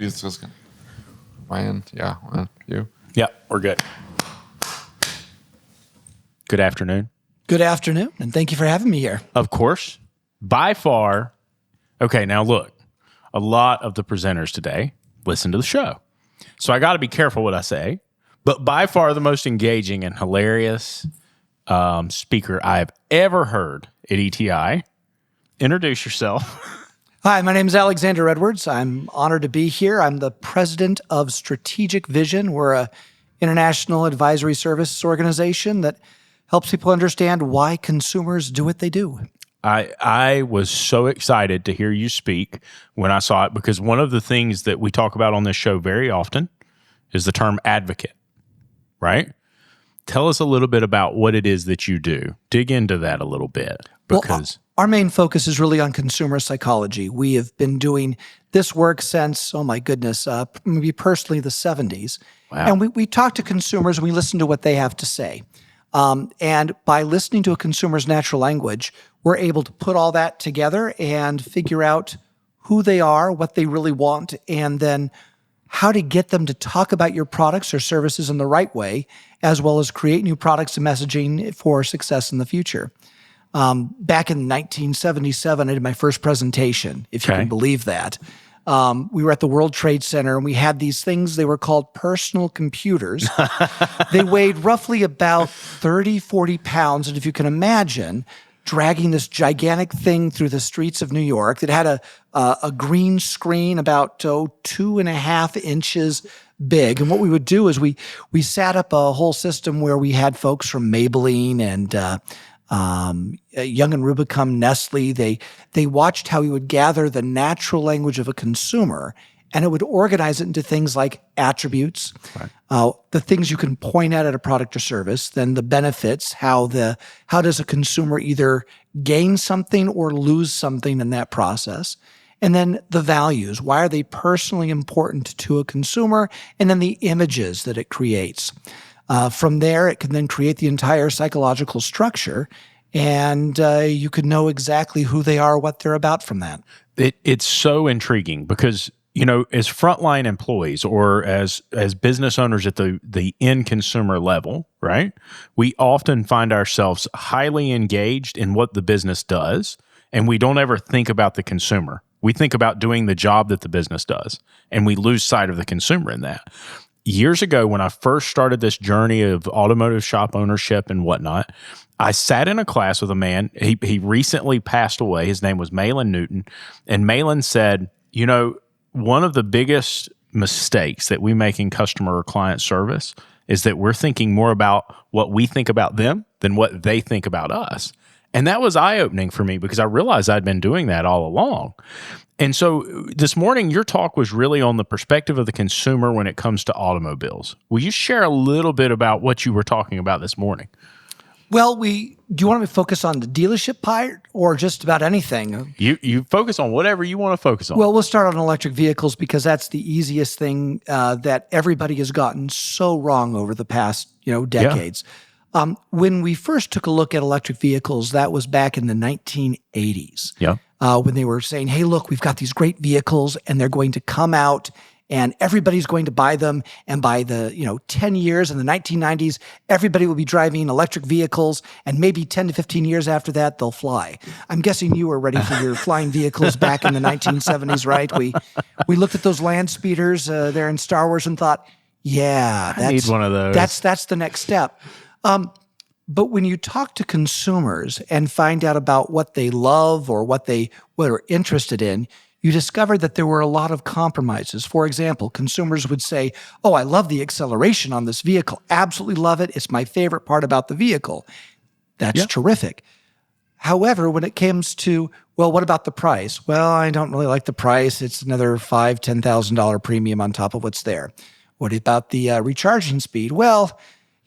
It's just my end. Yeah. You? Yeah, we're good. Good afternoon. Good afternoon, and thank you for having me here. Of course. By far, okay, now look, a lot of the presenters today listen to the show. So I got to be careful what I say, but by far the most engaging and hilarious speaker I have ever heard at ETI. Introduce yourself. Hi, my name is Alexander Edwards. I'm honored to be here. I'm the president of Strategic Vision. We're an international advisory service organization that helps people understand why consumers do what they do. I was so excited to hear you speak when I saw it, because one of the things that we talk about on this show very often is the term advocate, right? Tell us a little bit about what it is that you do. Dig into that a little bit, because our main focus is really on consumer psychology. We have been doing this work since, maybe personally the 70s. Wow. And we talk to consumers and we listen to what they have to say. And by listening to a consumer's natural language, we're able to put all that together and figure out who they are, what they really want, and then how to get them to talk about your products or services in the right way, as well as create new products and messaging for success in the future. Back in 1977, I did my first presentation, if you can believe that. We were at the World Trade Center, and we had these things. They were called personal computers. They weighed roughly about 30, 40 pounds. And if you can imagine dragging this gigantic thing through the streets of New York, it had a green screen about 2.5 inches big. And what we would do is we sat up a whole system where we had folks from Maybelline and Young and Rubicam, Nestle. They watched how we would gather the natural language of a consumer, and it would organize it into things like attributes, the things you can point at a product or service, then the benefits, how does a consumer either gain something or lose something in that process, and then the values. Why are they personally important to a consumer? And then the images that it creates. From there, it can then create the entire psychological structure, and you can know exactly who they are, what they're about from that. It's so intriguing because, as frontline employees or as business owners at the end consumer level, right? We often find ourselves highly engaged in what the business does, and we don't ever think about the consumer. We think about doing the job that the business does, and we lose sight of the consumer in that. Years ago, when I first started this journey of automotive shop ownership and whatnot, I sat in a class with a man. He recently passed away. His name was Malin Newton. And Malin said, one of the biggest mistakes that we make in customer or client service is that we're thinking more about what we think about them than what they think about us. And that was eye-opening for me because I realized I'd been doing that all along. And so this morning, your talk was really on the perspective of the consumer when it comes to automobiles. Will you share a little bit about what you were talking about this morning? Well, do you want me to focus on the dealership part or just about anything? You focus on whatever you want to focus on. Well, we'll start on electric vehicles because that's the easiest thing that everybody has gotten so wrong over the past decades. Yeah. When we first took a look at electric vehicles, that was back in the 1980s. Yeah. When they were saying, hey, look, we've got these great vehicles and they're going to come out and everybody's going to buy them. And by the 10 years in the 1990s, everybody will be driving electric vehicles. And maybe 10 to 15 years after that, they'll fly. I'm guessing you were ready for your flying vehicles back in the 1970s, right? We looked at those land speeders there in Star Wars and thought, yeah, I need one of those. That's the next step. But when you talk to consumers and find out about what they love or what are interested in, you discover that there were a lot of compromises. For example, consumers would say, oh, I love the acceleration on this vehicle. Absolutely love it. It's my favorite part about the vehicle. That's terrific. However, when it comes to, well, what about the price? Well, I don't really like the price. It's another $5,000, $10,000 premium on top of what's there. What about the recharging speed? Well,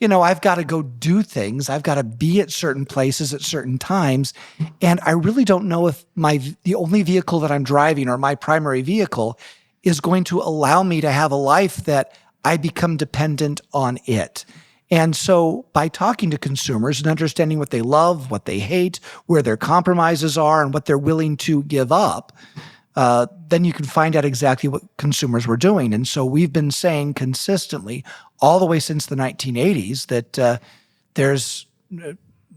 I've got to go do things. I've got to be at certain places at certain times. And I really don't know if the only vehicle that I'm driving or my primary vehicle is going to allow me to have a life that I become dependent on it. And so by talking to consumers and understanding what they love, what they hate, where their compromises are, and what they're willing to give up, then you can find out exactly what consumers were doing. And so we've been saying consistently all the way since the 1980s that there's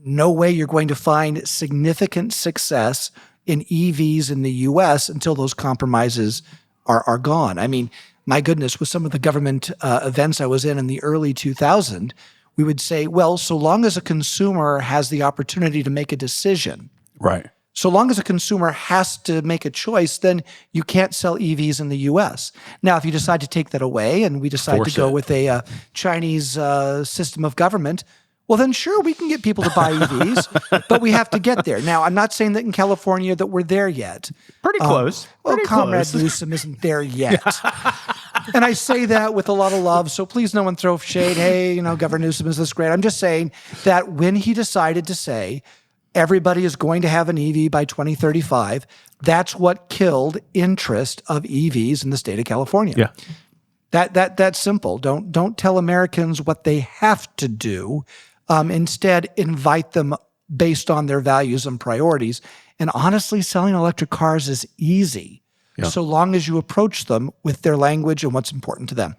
no way you're going to find significant success in EVs in the U.S. until those compromises are gone. I mean, my goodness, with some of the government events I was in the early 2000s, we would say, well, so long as a consumer has the opportunity to make a decision, Right. so long as a consumer has to make a choice, then you can't sell EVs in the U.S. Now, if you decide to take that away and we decide Force to go it. with a Chinese system of government, well, then sure, we can get people to buy EVs, but we have to get there. Now, I'm not saying that in California that we're there yet. Pretty close. Well, Pretty Comrade close. Newsom isn't there yet. And I say that with a lot of love, so please no one throw shade. Hey, Governor Newsom is this great. I'm just saying that when he decided to say everybody is going to have an EV by 2035, that's what killed interest of EVs in the state of California. Yeah. That's simple. Don't tell Americans what they have to do. Instead, invite them based on their values and priorities. And honestly, selling electric cars is easy, so long as you approach them with their language and what's important to them.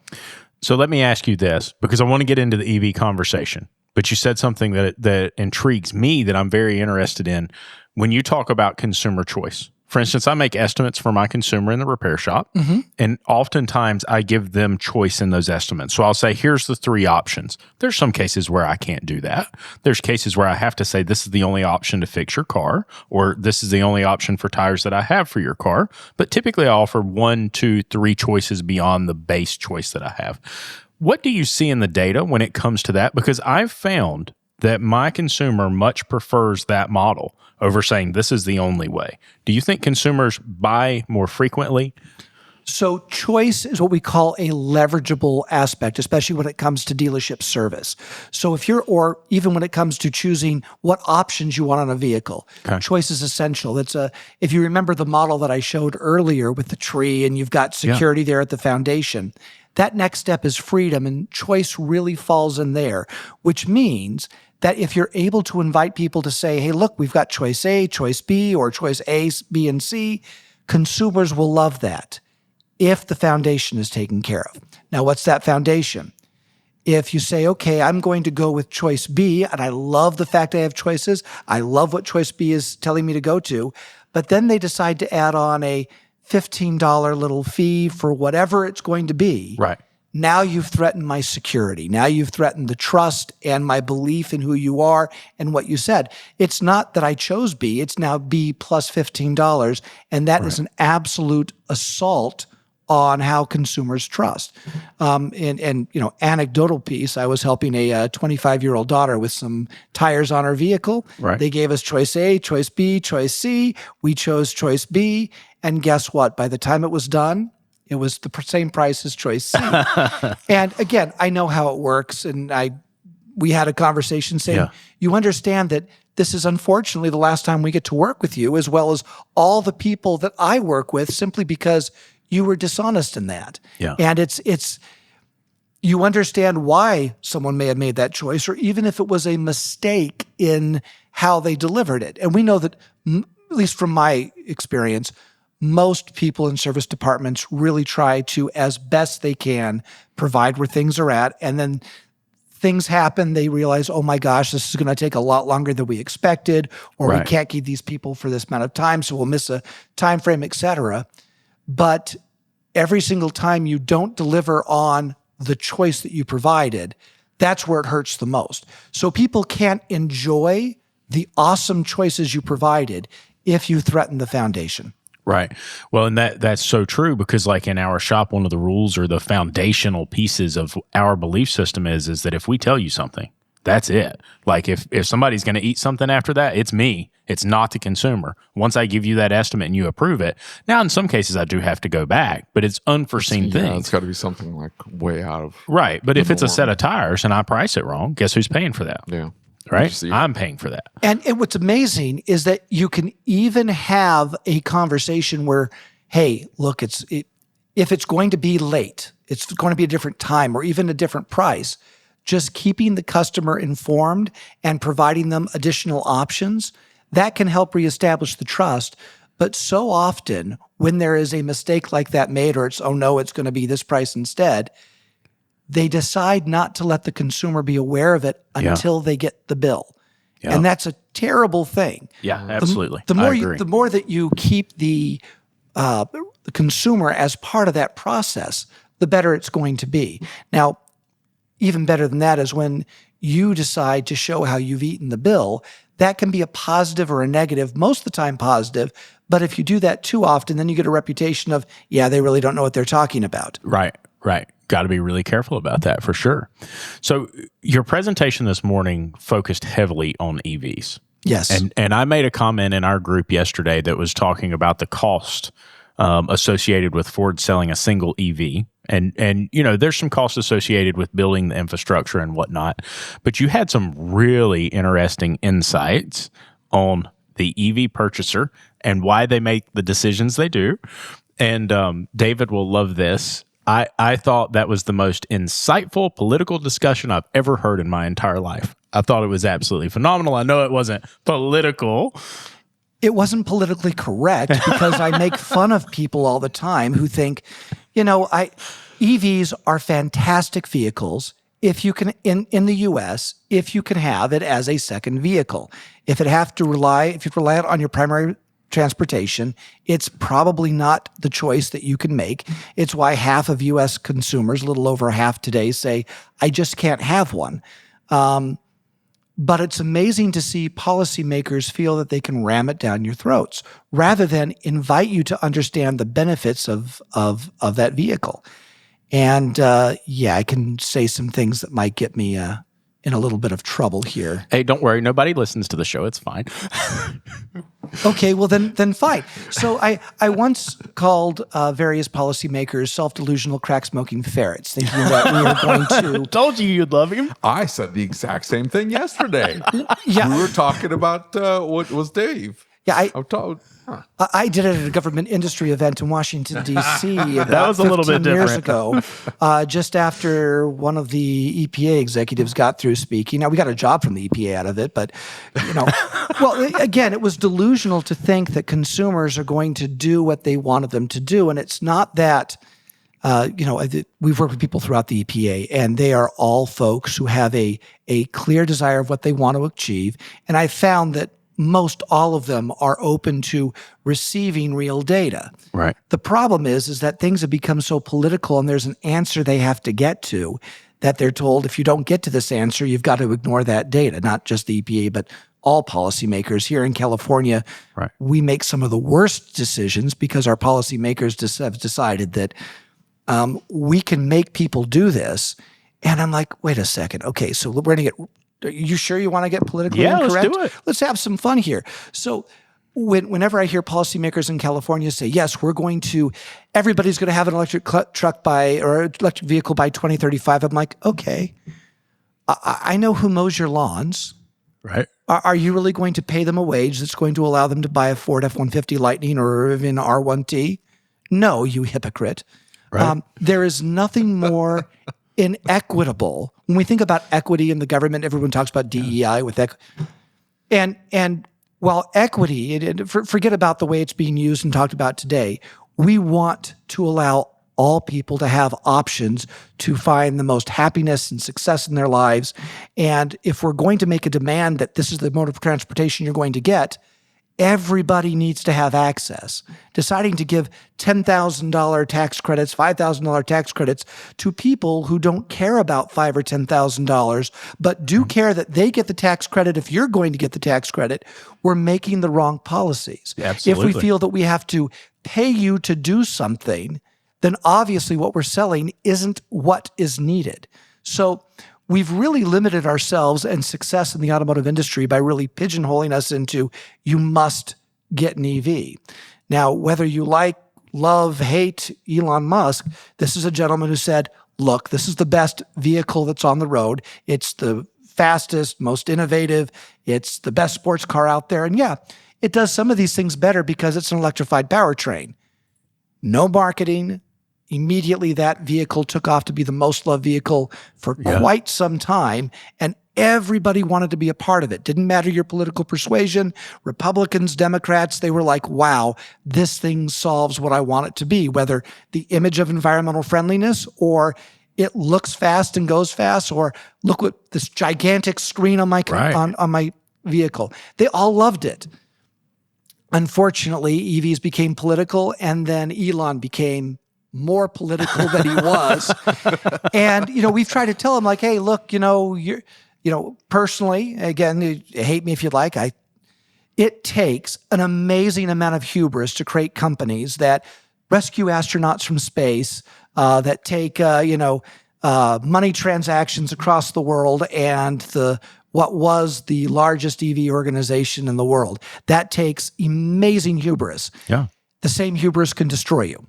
So let me ask you this, because I want to get into the EV conversation. But you said something that intrigues me that I'm very interested in when you talk about consumer choice. For instance, I make estimates for my consumer in the repair shop, and oftentimes I give them choice in those estimates. So I'll say, here's the 3 options. There's some cases where I can't do that. There's cases where I have to say, this is the only option to fix your car, or this is the only option for tires that I have for your car. But typically I offer 1, 2, 3 choices beyond the base choice that I have. What do you see in the data when it comes to that? Because I've found that my consumer much prefers that model over saying this is the only way. Do you think consumers buy more frequently? So choice is what we call a leverageable aspect, especially when it comes to dealership service. So or even when it comes to choosing what options you want on a vehicle, choice is essential. If you remember the model that I showed earlier with the tree and you've got security there at the foundation, that next step is freedom, and choice really falls in there, which means that if you're able to invite people to say, hey, look, we've got choice A, choice B, or choice A, B, and C, consumers will love that if the foundation is taken care of. Now, what's that foundation? If you say, okay, I'm going to go with choice B, and I love the fact I have choices, I love what choice B is telling me to go to, but then they decide to add on a $15 little fee for whatever it's going to be. Right. Now you've threatened my security. Now you've threatened the trust and my belief in who you are and what you said. It's not that I chose B. It's now B plus $15. And that is an absolute assault on how consumers trust. Anecdotal piece, I was helping a 25-year-old daughter with some tires on her vehicle. Right. They gave us choice A, choice B, choice C. We chose choice B. And guess what? By the time it was done, it was the same price as choice C. And again, I know how it works. And we had a conversation saying, you understand that this is unfortunately the last time we get to work with you, as well as all the people that I work with, simply because you were dishonest in that. Yeah. And it's you understand why someone may have made that choice, or even if it was a mistake in how they delivered it. And we know that, at least from my experience, most people in service departments really try to, as best they can, provide where things are at. And then things happen. They realize, oh my gosh, this is going to take a lot longer than we expected, or we can't keep these people for this amount of time, so we'll miss a time frame, et cetera. But every single time you don't deliver on the choice that you provided, that's where it hurts the most. So people can't enjoy the awesome choices you provided if you threaten the foundation. Right. Well, and that's so true, because like in our shop, one of the rules or the foundational pieces of our belief system is that if we tell you something, that's it. Like if somebody's going to eat something after that, it's me. It's not the consumer. Once I give you that estimate and you approve it, now in some cases I do have to go back, but it's unforeseen things. It's got to be something like way out of right. But if it's a set of tires and I price it wrong, guess who's paying for that? yeah. Right? I'm paying for that. And what's amazing is that you can even have a conversation where, hey, look, if it's going to be late, it's going to be a different time or even a different price, just keeping the customer informed and providing them additional options, that can help reestablish the trust. But so often when there is a mistake like that made, or it's, oh no, it's going to be this price instead, they decide not to let the consumer be aware of it until they get the bill. Yeah. And that's a terrible thing. Yeah, absolutely. The more that you keep the consumer as part of that process, the better it's going to be. Now, even better than that is when you decide to show how you've eaten the bill. That can be a positive or a negative, most of the time positive. But if you do that too often, then you get a reputation of, they really don't know what they're talking about. Right. Got to be really careful about that for sure. So your presentation this morning focused heavily on EVs. Yes. And I made a comment in our group yesterday that was talking about the cost associated with Ford selling a single EV. And there's some cost associated with building the infrastructure and whatnot. But you had some really interesting insights on the EV purchaser and why they make the decisions they do. And David will love this. I thought that was the most insightful political discussion I've ever heard in my entire life. I thought it was absolutely phenomenal. I know it wasn't political. It wasn't politically correct because I make fun of people all the time who think, EVs are fantastic vehicles if you can, in the US, if you can have it as a second vehicle. If you rely on your primary transportation, it's probably not the choice that you can make. It's why half of US consumers, a little over half today, say, I just can't have one. But it's amazing to see policymakers feel that they can ram it down your throats rather than invite you to understand the benefits of that vehicle. And I can say some things that might get me in a little bit of trouble here. Hey, don't worry. Nobody listens to the show. It's fine. Okay, well then fine. So I once called various policymakers self-delusional crack-smoking ferrets, thinking that we were going to... Told you you'd love him. I said the exact same thing yesterday. Yeah. We were talking about what was Dave. Yeah, I did it at a government industry event in Washington, D.C. That was a little bit years different. ago, just after one of the EPA executives got through speaking. Now, we got a job from the EPA out of it, but, well, again, it was delusional to think that consumers are going to do what they wanted them to do. And it's not that, we've worked with people throughout the EPA, and they are all folks who have a clear desire of what they want to achieve. And I found that most all of them are open to receiving real data. Right. The problem is that things have become so political and there's an answer they have to get to that they're told, if you don't get to this answer, you've got to ignore that data, not just the EPA, but all policymakers. Here in California, we make some of the worst decisions because our policymakers have decided that we can make people do this. And I'm like, wait a second. Okay, so we're going to get... Are you sure you want to get politically incorrect? Let's do it. Let's have some fun here. So whenever I hear policymakers in California say, yes, everybody's going to have an electric truck or electric vehicle by 2035, I'm like, okay, I know who mows your lawns. Right. Are you really going to pay them a wage that's going to allow them to buy a Ford F-150 Lightning or even R1T? No, you hypocrite. Right. There is nothing more inequitable. When we think about equity in the government, everyone talks about DEI with equity. And while equity, forget about the way it's being used and talked about today, we want to allow all people to have options to find the most happiness and success in their lives. And if we're going to make a demand that this is the mode of transportation you're going to get, everybody needs to have access. Deciding to give $10,000 tax credits, $5,000 tax credits to people who don't care about $5,000 or $10,000, but do care that they get the tax credit if you're going to get the tax credit, we're making the wrong policies. Absolutely. If we feel that we have to pay you to do something, then obviously what we're selling isn't what is needed. So we've really limited ourselves and success in the automotive industry by really pigeonholing us into, you must get an EV. Now, whether you love, hate Elon Musk, this is a gentleman who said, look, this is the best vehicle that's on the road. It's the fastest, most innovative. It's the best sports car out there. And yeah, it does some of these things better because it's an electrified powertrain. No marketing. Immediately, that vehicle took off to be the most loved vehicle for quite some time. And everybody wanted to be a part of it. Didn't matter your political persuasion, Republicans, Democrats, they were like, wow, this thing solves what I want it to be, whether the image of environmental friendliness or it looks fast and goes fast, or look what this gigantic screen on my on my vehicle. They all loved it. Unfortunately, EVs became political, and then Elon became more political than he was. And, we've tried to tell him, like, hey, look, personally, again, hate me if you'd like, it takes an amazing amount of hubris to create companies that rescue astronauts from space, that take, money transactions across the world and what was the largest EV organization in the world. That takes amazing hubris. Yeah. The same hubris can destroy you.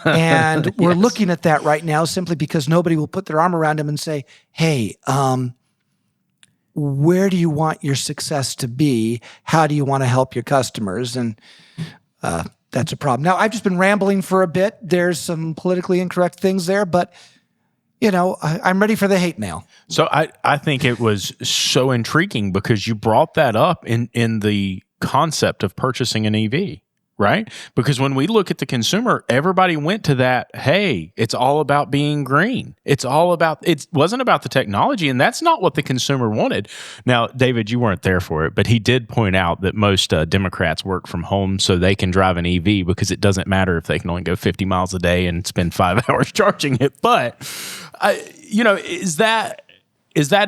And we're looking at that right now simply because nobody will put their arm around him and say, hey, where do you want your success to be? How do you want to help your customers? And that's a problem. Now, I've just been rambling for a bit. There's some politically incorrect things there, but I'm ready for the hate mail. So I think it was so intriguing because you brought that up in the concept of purchasing an EV, right? Because when we look at the consumer, everybody went to that, hey, it's all about being green. It wasn't about the technology, and that's not what the consumer wanted. Now, David, you weren't there for it, but he did point out that most Democrats work from home so they can drive an EV because it doesn't matter if they can only go 50 miles a day and spend 5 hours charging it. But, is that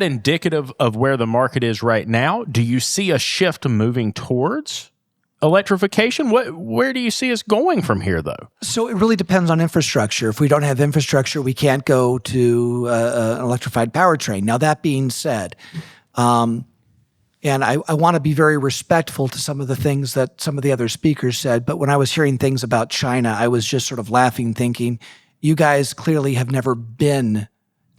indicative of where the market is right now? Do you see a shift moving towards electrification? Where do you see us going from here, though? So it really depends on infrastructure. If we don't have infrastructure, we can't go to an electrified powertrain. Now, that being said, and I want to be very respectful to some of the things that some of the other speakers said, but when I was hearing things about China, I was just sort of laughing, thinking, you guys clearly have never been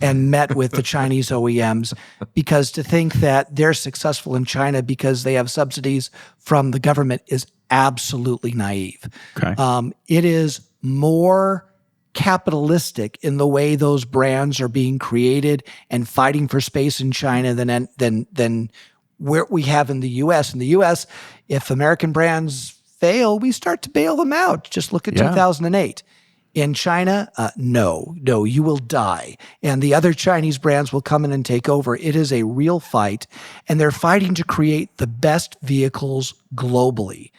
and met with the Chinese OEMs, because to think that they're successful in China because they have subsidies from the government is absolutely naive. Okay. It is more capitalistic in the way those brands are being created and fighting for space in China than where we have in the U.S. In the U.S., if American brands fail, we start to bail them out. Just look at 2008. In China, no, you will die. And the other Chinese brands will come in and take over. It is a real fight, and they're fighting to create the best vehicles globally.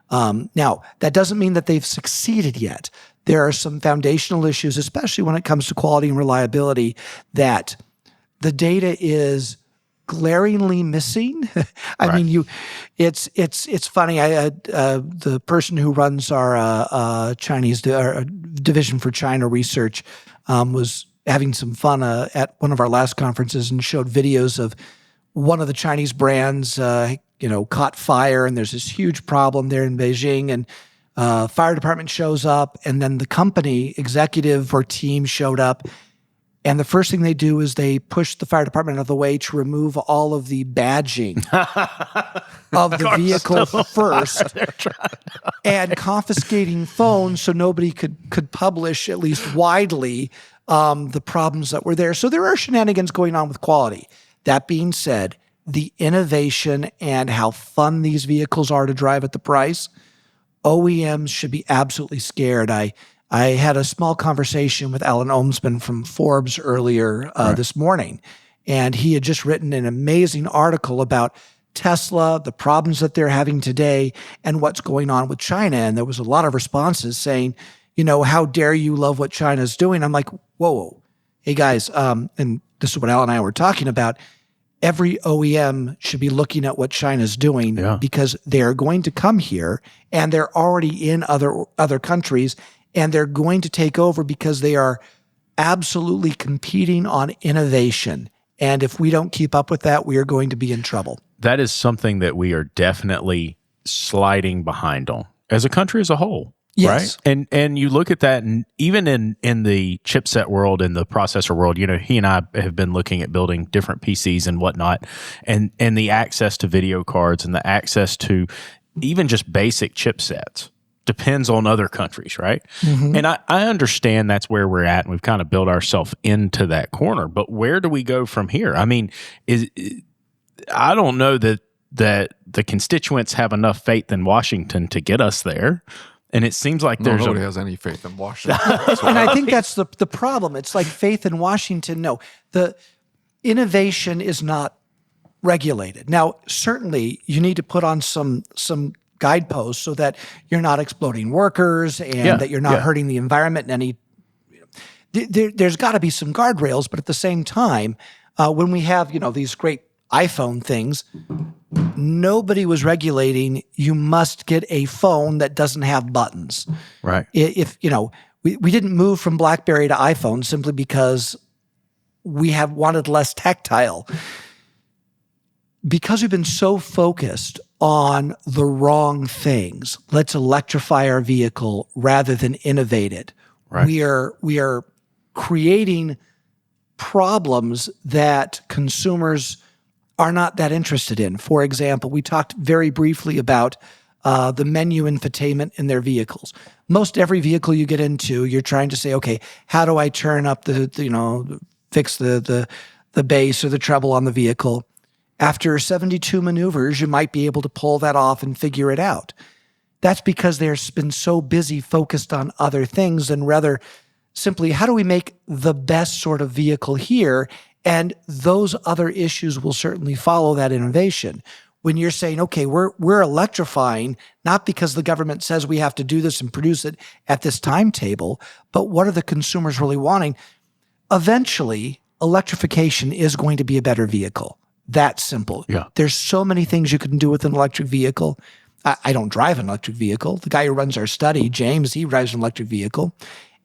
Now, that doesn't mean that they've succeeded yet. There are some foundational issues, especially when it comes to quality and reliability, that the data is glaringly missing. I mean, it's funny. The person who runs our Chinese division for China research was having some fun at one of our last conferences and showed videos of one of the Chinese brands, caught fire, and there's this huge problem there in Beijing, and fire department shows up, and then the company executive or team showed up. And the first thing they do is they push the fire department out of the way to remove all of the badging of the vehicle first, and confiscating phones so nobody could publish, at least widely, the problems that were there. So there are shenanigans going on with quality. That being said, the innovation and how fun these vehicles are to drive at the price, OEMs should be absolutely scared. I had a small conversation with Alan Ohmsman from Forbes earlier this morning, and he had just written an amazing article about Tesla, the problems that they're having today, and what's going on with China. And there was a lot of responses saying, how dare you love what China's doing? I'm like, whoa. Hey, guys, and this is what Alan and I were talking about. Every OEM should be looking at what China's doing because they're going to come here, and they're already in other countries, and they're going to take over because they are absolutely competing on innovation. And if we don't keep up with that, we are going to be in trouble. That is something that we are definitely sliding behind on as a country as a whole. Yes. Right. And you look at that, and even in the chipset world, in the processor world, he and I have been looking at building different PCs and whatnot, and the access to video cards and the access to even just basic chipsets. depends on other countries, right? And I understand that's where we're at, and we've kind of built ourselves into that corner. But where do we go from here? I mean, I don't know that the constituents have enough faith in Washington to get us there. And it seems like Nobody has any faith in Washington. And I think that's the problem. It's like faith in Washington. No, the innovation is not regulated. Now, certainly you need to put on some guideposts so that you're not exploiting workers and that you're not hurting the environment in any. There's got to be some guardrails, but at the same time, when we have these great iPhone things, nobody was regulating. You must get a phone that doesn't have buttons. Right. If we didn't move from BlackBerry to iPhone simply because we have wanted less tactile. Because we've been so focused on the wrong things, let's electrify our vehicle rather than innovate it. Right. We are creating problems that consumers are not that interested in. For example, we talked very briefly about the menu infotainment in their vehicles. Most every vehicle you get into, you're trying to say, okay, how do I turn up fix the bass or the treble on the vehicle? After 72 maneuvers, you might be able to pull that off and figure it out. That's because they've been so busy focused on other things and rather simply, how do we make the best sort of vehicle here? And those other issues will certainly follow that innovation. When you're saying, okay, we're electrifying, not because the government says we have to do this and produce it at this timetable, but what are the consumers really wanting? Eventually, electrification is going to be a better vehicle. That simple. Yeah. There's so many things you can do with an electric vehicle. I don't drive an electric vehicle. The guy who runs our study, James, he drives an electric vehicle.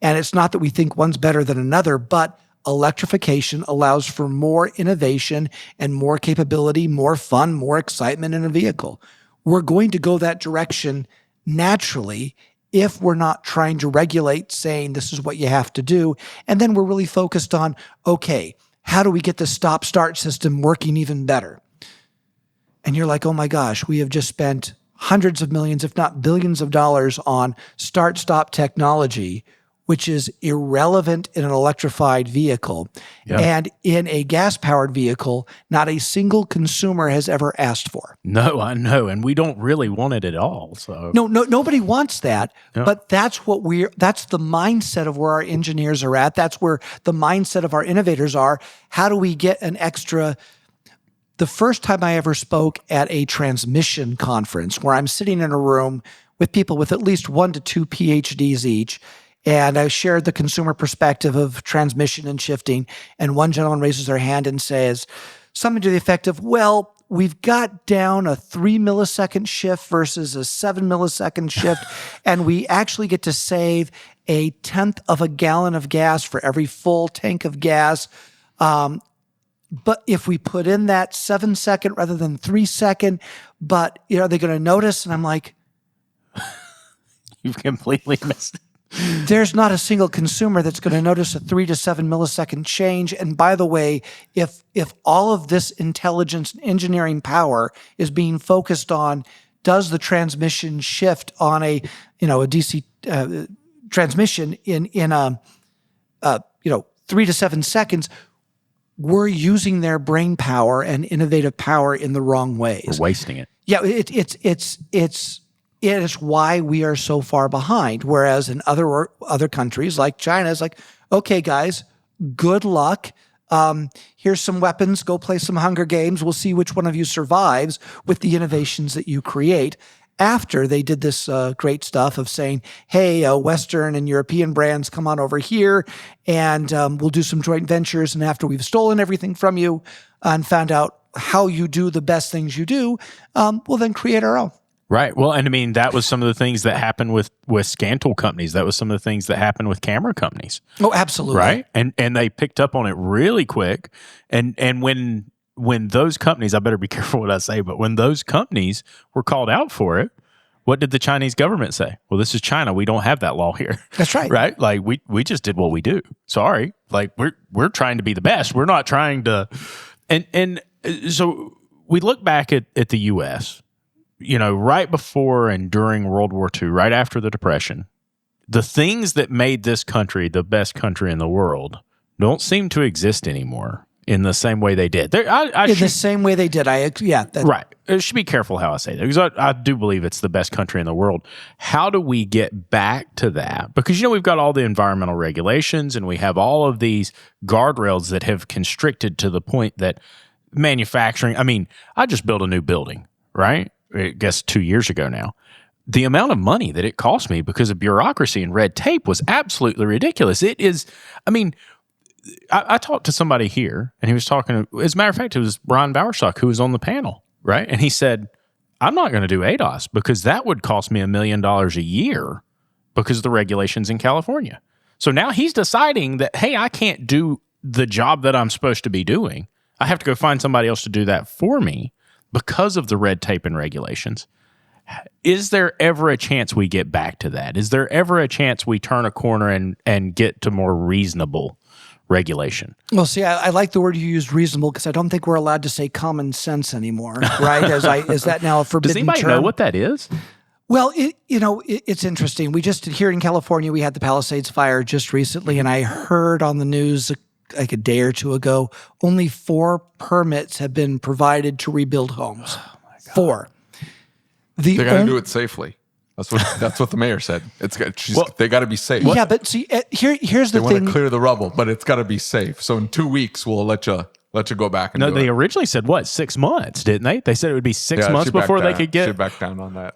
And it's not that we think one's better than another, but electrification allows for more innovation and more capability, more fun, more excitement in a vehicle. We're going to go that direction naturally if we're not trying to regulate, saying this is what you have to do. And then we're really focused on, okay, how do we get the stop-start system working even better? And you're like, oh my gosh, we have just spent hundreds of millions, if not billions of dollars on start-stop technology, which is irrelevant in an electrified vehicle. Yeah. And in a gas-powered vehicle, not a single consumer has ever asked for. No, I know. And we don't really want it at all. So No, nobody wants that, Yeah. but that's the mindset of where our engineers are at. That's where the mindset of our innovators are. How do we get an extra? The first time I ever spoke at a transmission conference where I'm sitting in a room with people with at least 1 to 2 PhDs each, and I shared the consumer perspective of transmission and shifting, and one gentleman raises their hand and says something to the effect of, well, we've got down a 3 millisecond shift versus a 7 millisecond shift, and we actually get to save 1/10 of a gallon of gas for every full tank of gas. But if we put in that 7-second rather than 3-second, but are they going to notice? And I'm like, you've completely missed it. there's not a single consumer that's going to notice a 3 to 7 millisecond change. And by the way, if all of this intelligence and engineering power is being focused on, does the transmission shift on a DC transmission in 3 to 7 seconds, we're using their brain power and innovative power in the wrong ways. We're wasting it. Yeah, it's why we are so far behind. Whereas in other countries like China, it's like, okay, guys, good luck. Here's some weapons. Go play some Hunger Games. We'll see which one of you survives with the innovations that you create. After they did this great stuff of saying, hey, Western and European brands, come on over here and we'll do some joint ventures. And after we've stolen everything from you and found out how you do the best things you do, we'll then create our own. Right. Well, and I mean, that was some of the things that happened with Scantle companies. That was some of the things that happened with camera companies. Oh, absolutely. Right. And they picked up on it really quick. And when those companies, I better be careful what I say, but when those companies were called out for it, what did the Chinese government say? Well, this is China. We don't have that law here. That's right. Right? Like we just did what we do. Sorry. Like we're trying to be the best. We're not trying to. And so we look back at the U.S., right before and during World War II, right after the Depression, the things that made this country the best country in the world don't seem to exist anymore in the same way they did. The same way they did. Right. I should be careful how I say that because I do believe it's the best country in the world. How do we get back to that? Because, we've got all the environmental regulations and we have all of these guardrails that have constricted to the point that manufacturing, I just built a new building, right? I guess 2 years ago now. The amount of money that it cost me because of bureaucracy and red tape was absolutely ridiculous. It is, I talked to somebody here and he was talking, as a matter of fact, it was Brian Bowersock who was on the panel, right? And he said, I'm not going to do ADOS because that would cost me $1 million a year because of the regulations in California. So now he's deciding that, hey, I can't do the job that I'm supposed to be doing. I have to go find somebody else to do that for me because of the red tape and regulations. Is there ever a chance we get back to that? Is there ever a chance we turn a corner and get to more reasonable regulation? Well, see, I like the word you used, reasonable, because I don't think we're allowed to say common sense anymore, right? Is that now a forbidden term? Does anybody know what that is? Well, it's interesting. We just, here in California, we had the Palisades fire just recently, and I heard on the news like a day or two ago, only 4 permits have been provided to rebuild homes. Oh my God. 4. They got to do it safely. That's what the mayor said. They got to be safe. Yeah, but see, here's the thing. They want to clear the rubble, but it's got to be safe. So in 2 weeks, we'll let you go back and do it. No, they originally said 6 months, didn't they? They said it would be 6 months before they could get. Should back down on that.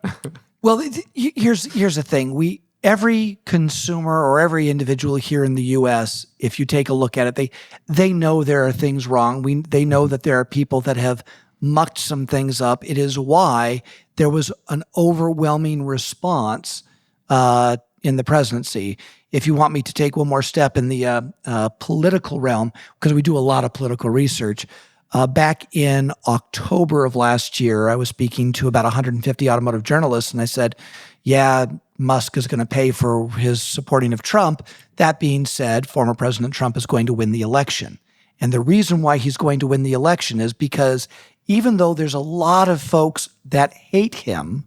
Well, here's the thing. Every consumer or every individual here in the U.S., if you take a look at it, they know there are things wrong. They know that there are people that have mucked some things up. It is why there was an overwhelming response in the presidency. If you want me to take one more step in the political realm, because we do a lot of political research, back in October of last year, I was speaking to about 150 automotive journalists, and I said, yeah, Musk is going to pay for his supporting of Trump. That being said, former President Trump is going to win the election. And the reason why he's going to win the election is because even though there's a lot of folks that hate him,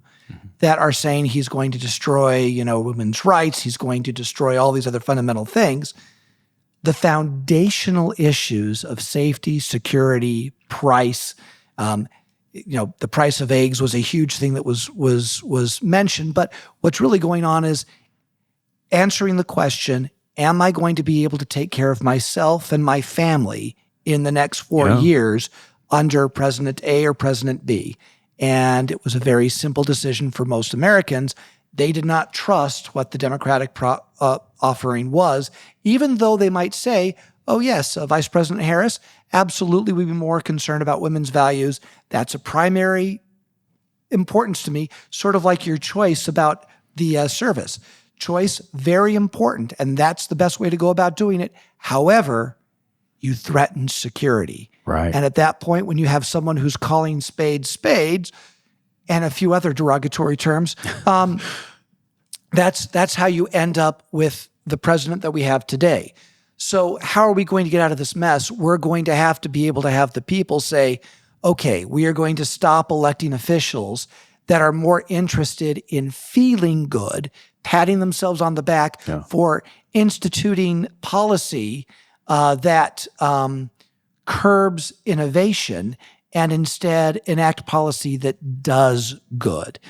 that are saying he's going to destroy, women's rights, he's going to destroy all these other fundamental things, the foundational issues of safety, security, price, the price of eggs was a huge thing that was mentioned. But what's really going on is answering the question, am I going to be able to take care of myself and my family in the next 4 years under President A or President B? And it was a very simple decision for most Americans. They did not trust what the Democratic offering was, even though they might say, oh, yes, Vice President Harris, absolutely we'd be more concerned about women's values. That's a primary importance to me, sort of like your choice about the service. Choice, very important, and that's the best way to go about doing it. However, you threaten security. Right. And at that point, when you have someone who's calling spades spades and a few other derogatory terms, that's how you end up with the president that we have today. So how are we going to get out of this mess? We're going to have to be able to have the people say, okay, we are going to stop electing officials that are more interested in feeling good, patting themselves on the back for instituting policy that curbs innovation and instead enact policy that does good.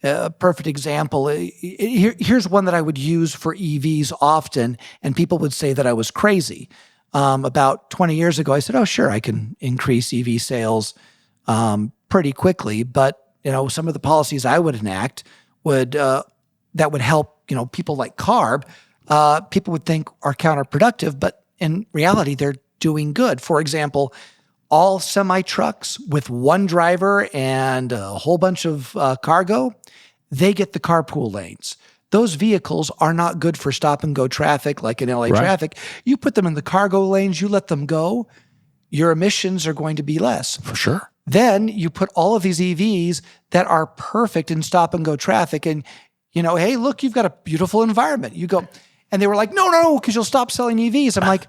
A perfect example, here's one that I would use for EVs often, and people would say that I was crazy. About 20 years ago, I said, oh, sure, I can increase EV sales pretty quickly, but some of the policies I would enact that would help people like CARB, people would think are counterproductive, but in reality, they're doing good. For example, all semi-trucks with one driver and a whole bunch of cargo, they get the carpool lanes. Those vehicles are not good for stop-and-go traffic like in LA traffic. You put them in the cargo lanes, you let them go, your emissions are going to be less. For sure. Then you put all of these EVs that are perfect in stop-and-go traffic and, hey, look, you've got a beautiful environment. You go, and they were like, no, because you'll stop selling EVs. I'm like,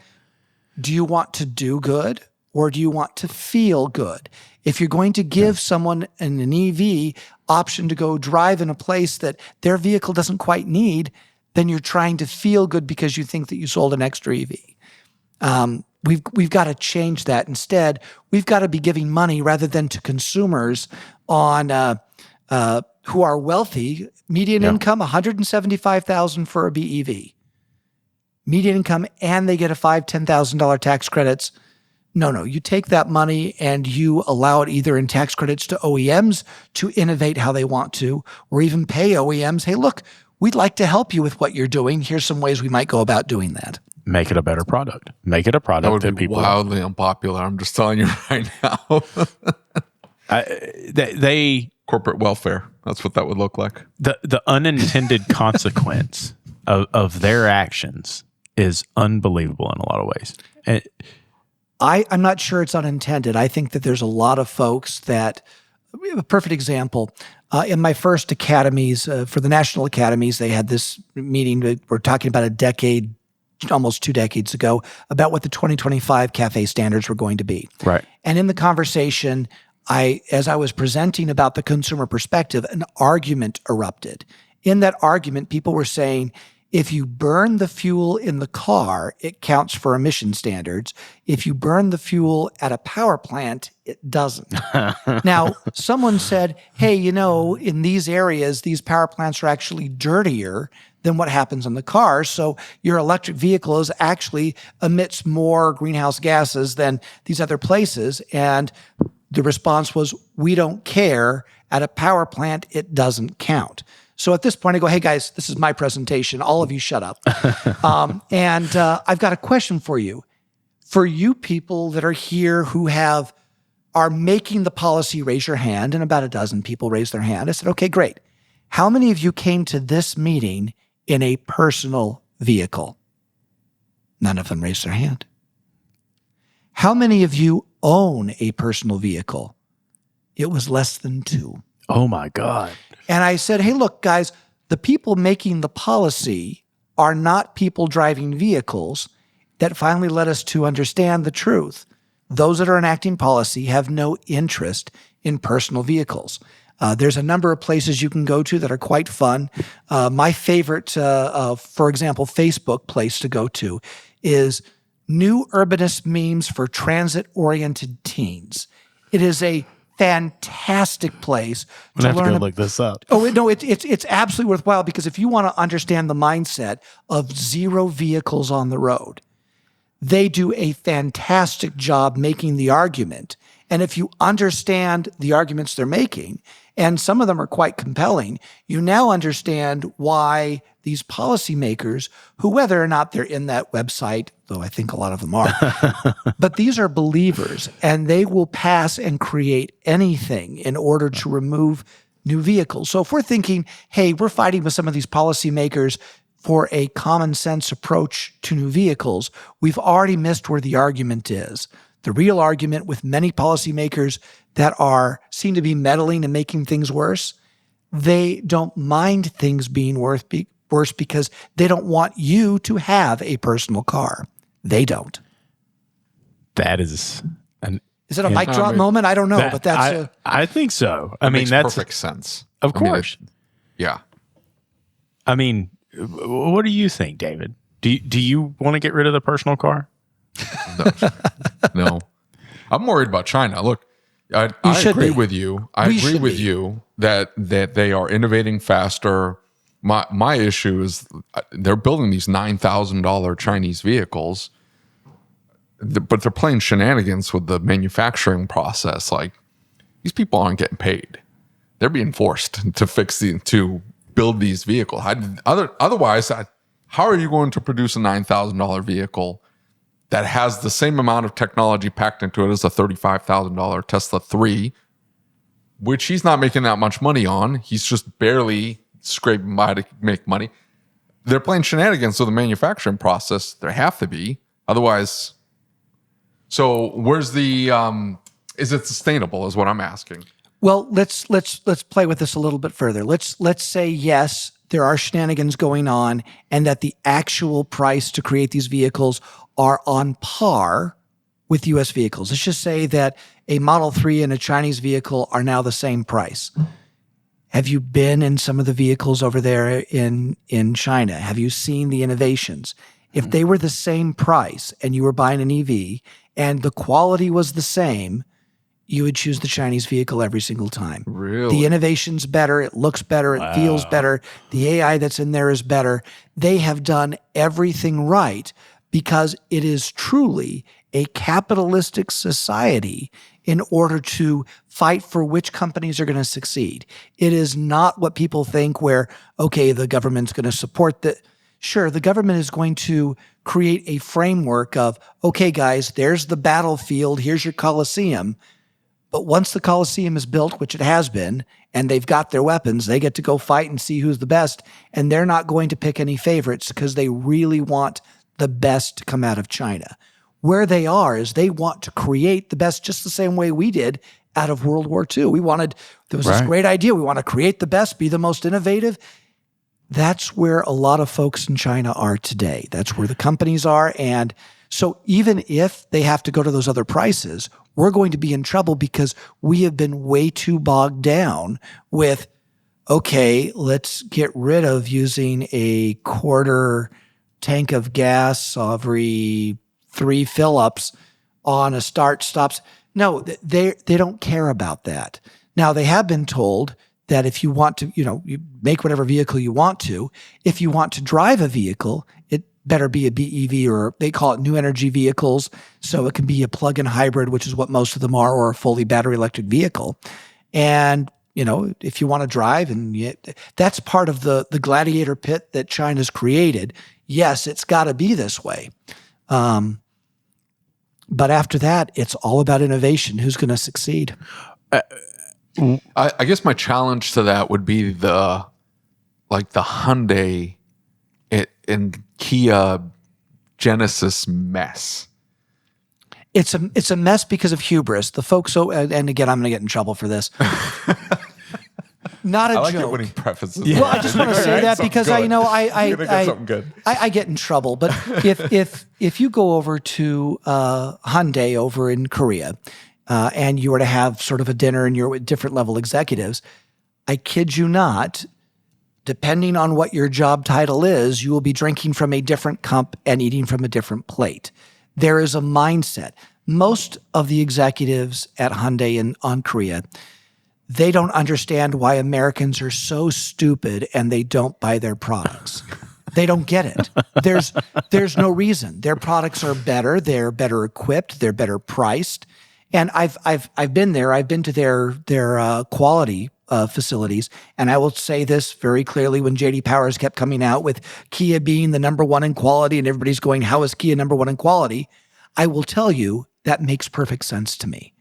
do you want to do good? Or do you want to feel good? If you're going to give someone an EV option to go drive in a place that their vehicle doesn't quite need, then you're trying to feel good because you think that you sold an extra EV. We've got to change that. Instead, we've got to be giving money rather than to consumers on who are wealthy. Median income $175,000 for a BEV. Median income, and they get a $5,000-$10,000 tax credits. No, you take that money and you allow it either in tax credits to OEMs to innovate how they want to, or even pay OEMs, hey, look, we'd like to help you with what you're doing. Here's some ways we might go about doing that. Make it a better product. Make it a product that would be people wildly unpopular. I'm just telling you right now. They corporate welfare. That's what that would look like. The unintended consequence of their actions is unbelievable in a lot of ways. And I'm not sure it's unintended. I think that there's a lot of folks that, a perfect example, in my first academies, for the national academies, they had this meeting. We're talking about a decade, almost 2 decades ago, about what the 2025 CAFE standards were going to be. Right. And in the conversation, as I was presenting about the consumer perspective, an argument erupted. In that argument, people were saying, if you burn the fuel in the car, it counts for emission standards. If you burn the fuel at a power plant, it doesn't. Now, someone said, hey, in these areas, these power plants are actually dirtier than what happens in the car. So your electric vehicle actually emits more greenhouse gases than these other places. And the response was, we don't care. At a power plant, it doesn't count. So at this point, I go, hey, guys, this is my presentation. All of you shut up. And I've got a question for you. For you people that are here who are making the policy, raise your hand. And about a dozen people raised their hand. I said, okay, great. How many of you came to this meeting in a personal vehicle? None of them raised their hand. How many of you own a personal vehicle? It was less than 2. Oh my God. And I said, hey, look, guys, the people making the policy are not people driving vehicles. That finally led us to understand the truth. Those that are enacting policy have no interest in personal vehicles. There's a number of places you can go to that are quite fun. My favorite, for example, Facebook place to go to is New Urbanist Memes for Transit-Oriented Teens. It is a fantastic place to learn. To look this up. Oh no, it's absolutely worthwhile, because if you want to understand the mindset of zero vehicles on the road, they do a fantastic job making the argument. And if you understand the arguments they're making, and some of them are quite compelling, you now understand why these policymakers, who, whether or not they're in that website, though I think a lot of them are, but these are believers, and they will pass and create anything in order to remove new vehicles. So if we're thinking, hey, we're fighting with some of these policymakers for a common sense approach to new vehicles, we've already missed where the argument is. The real argument with many policymakers that seem to be meddling and making things worse, they don't mind things being worse because they don't want you to have a personal car. They don't. That is Is it a mic drop moment? I don't know, but that's I think so. I mean, makes that's perfect sense. Of course. Yeah. I mean, what do you think, David? Do you want to get rid of the personal car? No. I'm worried about China. Look, I agree with you. I agree with you that they are innovating faster. My issue is they're building these $9,000 Chinese vehicles, but they're playing shenanigans with the manufacturing process. Like, these people aren't getting paid; they're being forced to build these vehicles. Otherwise, how are you going to produce a $9,000 vehicle that has the same amount of technology packed into it as a $35,000 Tesla 3, which he's not making that much money on? He's just barely scraping by to make money. They're playing shenanigans with the manufacturing process. There have to be. Otherwise, so where's the is it sustainable is what I'm asking. Well, let's play with this a little bit further. Let's say yes, there are shenanigans going on, and that the actual price to create these vehicles are on par with U.S. vehicles. Let's just say that a Model 3 and a Chinese vehicle are now the same price. Have you been in some of the vehicles over there in China? Have you seen the innovations? If they were the same price and you were buying an EV and the quality was the same, you would choose the Chinese vehicle every single time. Really? The innovation's better. It looks better. It feels better. The AI that's in there is better. They have done everything right because it is truly a capitalistic society in order to fight for which companies are going to succeed. It is not what people think where, okay, the government's going to support the... Sure, the government is going to create a framework of, okay, guys, there's the battlefield. Here's your Coliseum. But once the Coliseum is built, which it has been, and they've got their weapons, they get to go fight and see who's the best. And they're not going to pick any favorites because they really want the best to come out of China. Where they are is they want to create the best just the same way we did out of World War II. There was this great idea. We want to create the best, be the most innovative. That's where a lot of folks in China are today. That's where the companies are. And so even if they have to go to those other prices, we're going to be in trouble because we have been way too bogged down with, okay, let's get rid of using a quarter tank of gas every 3 fill-ups on a start-stops. No, they don't care about that. Now, they have been told that if you want to, you make whatever vehicle you want to. If you want to drive a vehicle, it better be a BEV, or they call it new energy vehicles. So it can be a plug-in hybrid, which is what most of them are, or a fully battery electric vehicle. And, if you want to drive, and that's part of the gladiator pit that China's created. Yes, it's got to be this way. But after that, it's all about innovation. Who's going to succeed? I guess my challenge to that would be the Hyundai and Kia Genesis mess. It's a mess because of hubris. The folks, and again, I'm going to get in trouble for this. Not a joke. I like it when he prefaces. Well, I just want to say that because I get in trouble. But if you go over to Hyundai over in Korea, and you were to have sort of a dinner and you're with different level executives, I kid you not, depending on what your job title is, you will be drinking from a different cup and eating from a different plate. There is a mindset. Most of the executives at Hyundai on Korea, they don't understand why Americans are so stupid and they don't buy their products. They don't get it. There's no reason. Their products are better. They're better equipped. They're better priced. And I've been there. I've been to their quality facilities, and I will say this very clearly: when J.D. Powers kept coming out with Kia being the number one in quality, and everybody's going, "How is Kia number one in quality?" I will tell you that makes perfect sense to me.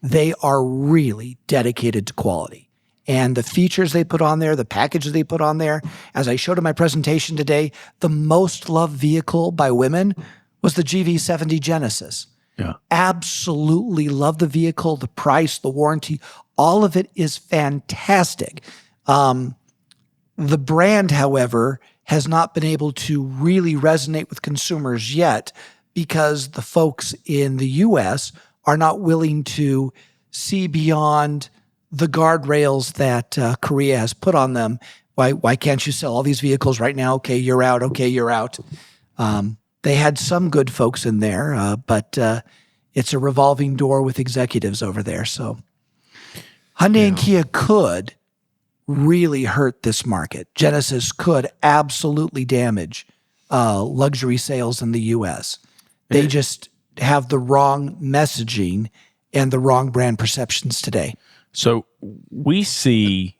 They are really dedicated to quality, and the features they put on there, the packages they put on there. As I showed in my presentation today, the most loved vehicle by women was the GV70 Genesis. Yeah. Absolutely love the vehicle, the price, the warranty. All of it is fantastic. The brand, however, has not been able to really resonate with consumers yet because the folks in the U.S. are not willing to see beyond the guardrails that Korea has put on them. Why can't you sell all these vehicles right now? Okay, you're out. Okay, you're out. They had some good folks in there, but it's a revolving door with executives over there. So Hyundai and Kia could really hurt this market. Genesis could absolutely damage luxury sales in the U.S. They just have the wrong messaging and the wrong brand perceptions today. So we see...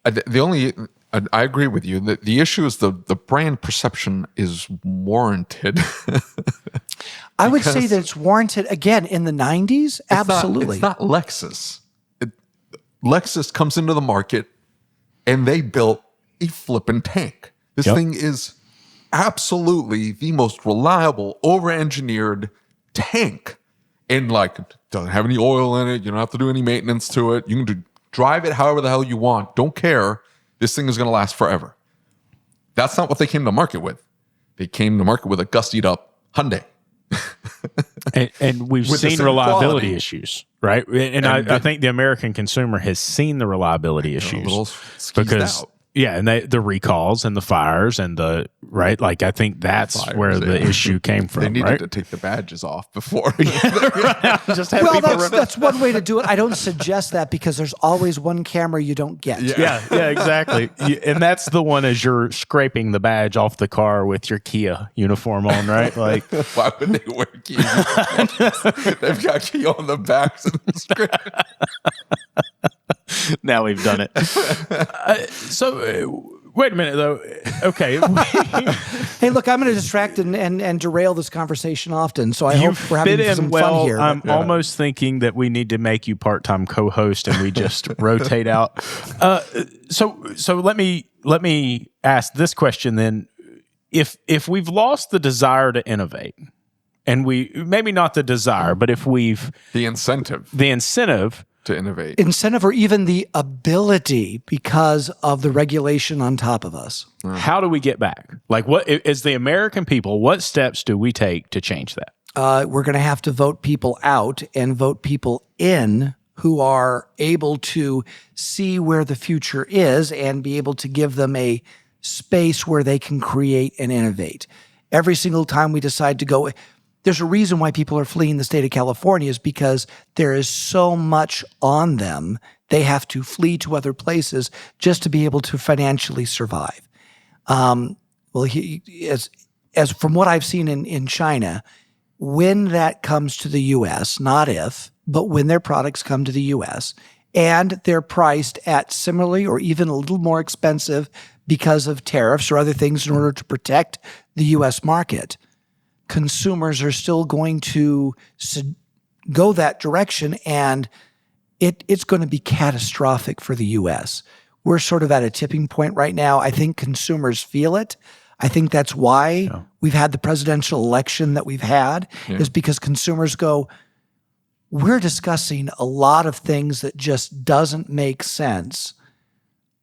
I agree with you. The issue is the brand perception is warranted. I would say that it's warranted, again, in the 90s. Absolutely. It's not Lexus. Lexus comes into the market and they built a flippin' tank. This thing is absolutely the most reliable, over-engineered tank. And doesn't have any oil in it. You don't have to do any maintenance to it. You can drive it however the hell you want. Don't care. This thing is going to last forever. That's not what they came to market with. They came to market with a gussied up Hyundai. And we've seen reliability issues, right? And I think the American consumer has seen the reliability issues because, and the recalls and the fires and the, right? Like, I think that's where the issue came from. They needed to take the badges off before. Just have that's one way to do it. I don't suggest that because there's always one camera you don't get. Yeah, exactly. And that's the one as you're scraping the badge off the car with your Kia uniform on, right? Like, why would they wear Kia uniforms? They've got Kia on the backs of the script. Now we've done it. Wait a minute, though. Okay. Hey, look, I'm going to distract and derail this conversation often, so I hope we're having some fun here. I'm almost thinking that we need to make you part-time co-host and we just rotate out. So let me ask this question then. If we've lost the desire to innovate, and we maybe not the desire, but if we've the incentive to innovate, or even the ability because of the regulation on top of us. How do we get back? Like, what as the American people, what steps do we take to change that? We're going to have to vote people out and vote people in who are able to see where the future is and be able to give them a space where they can create and innovate. Every single time we decide to go, there's a reason why people are fleeing the state of California is because there is so much on them. They have to flee to other places just to be able to financially survive. As from what I've seen in China, when that comes to the U.S., not if, but when their products come to the U.S., and they're priced at similarly or even a little more expensive because of tariffs or other things in order to protect the U.S. market, consumers are still going to go that direction, and it's going to be catastrophic for the U.S. We're sort of at a tipping point right now. I think consumers feel it. I think that's why we've had the presidential election that we've had, is because consumers go, we're discussing a lot of things that just doesn't make sense.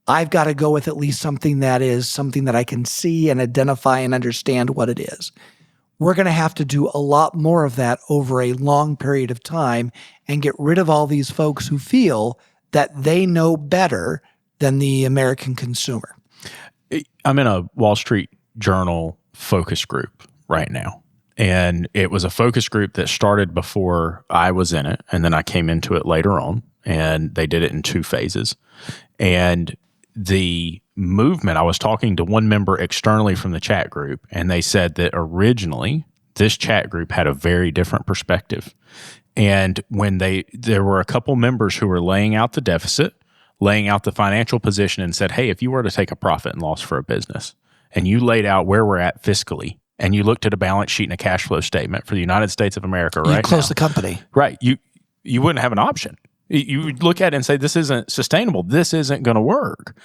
I've got to go with at least something that I can see and identify and understand what it is. We're going to have to do a lot more of that over a long period of time and get rid of all these folks who feel that they know better than the American consumer. I'm in a Wall Street Journal focus group right now. And it was a focus group that started before I was in it. And then I came into it later on. And they did it in 2 phases. And the movement, I was talking to one member externally from the chat group, and they said that originally this chat group had a very different perspective. And when there were a couple members who were laying out the deficit, laying out the financial position, and said, hey, if you were to take a profit and loss for a business and you laid out where we're at fiscally, and you looked at a balance sheet and a cash flow statement for the United States of America right now. You close the company. Right. You wouldn't have an option. You would look at it and say, this isn't sustainable. This isn't going to work.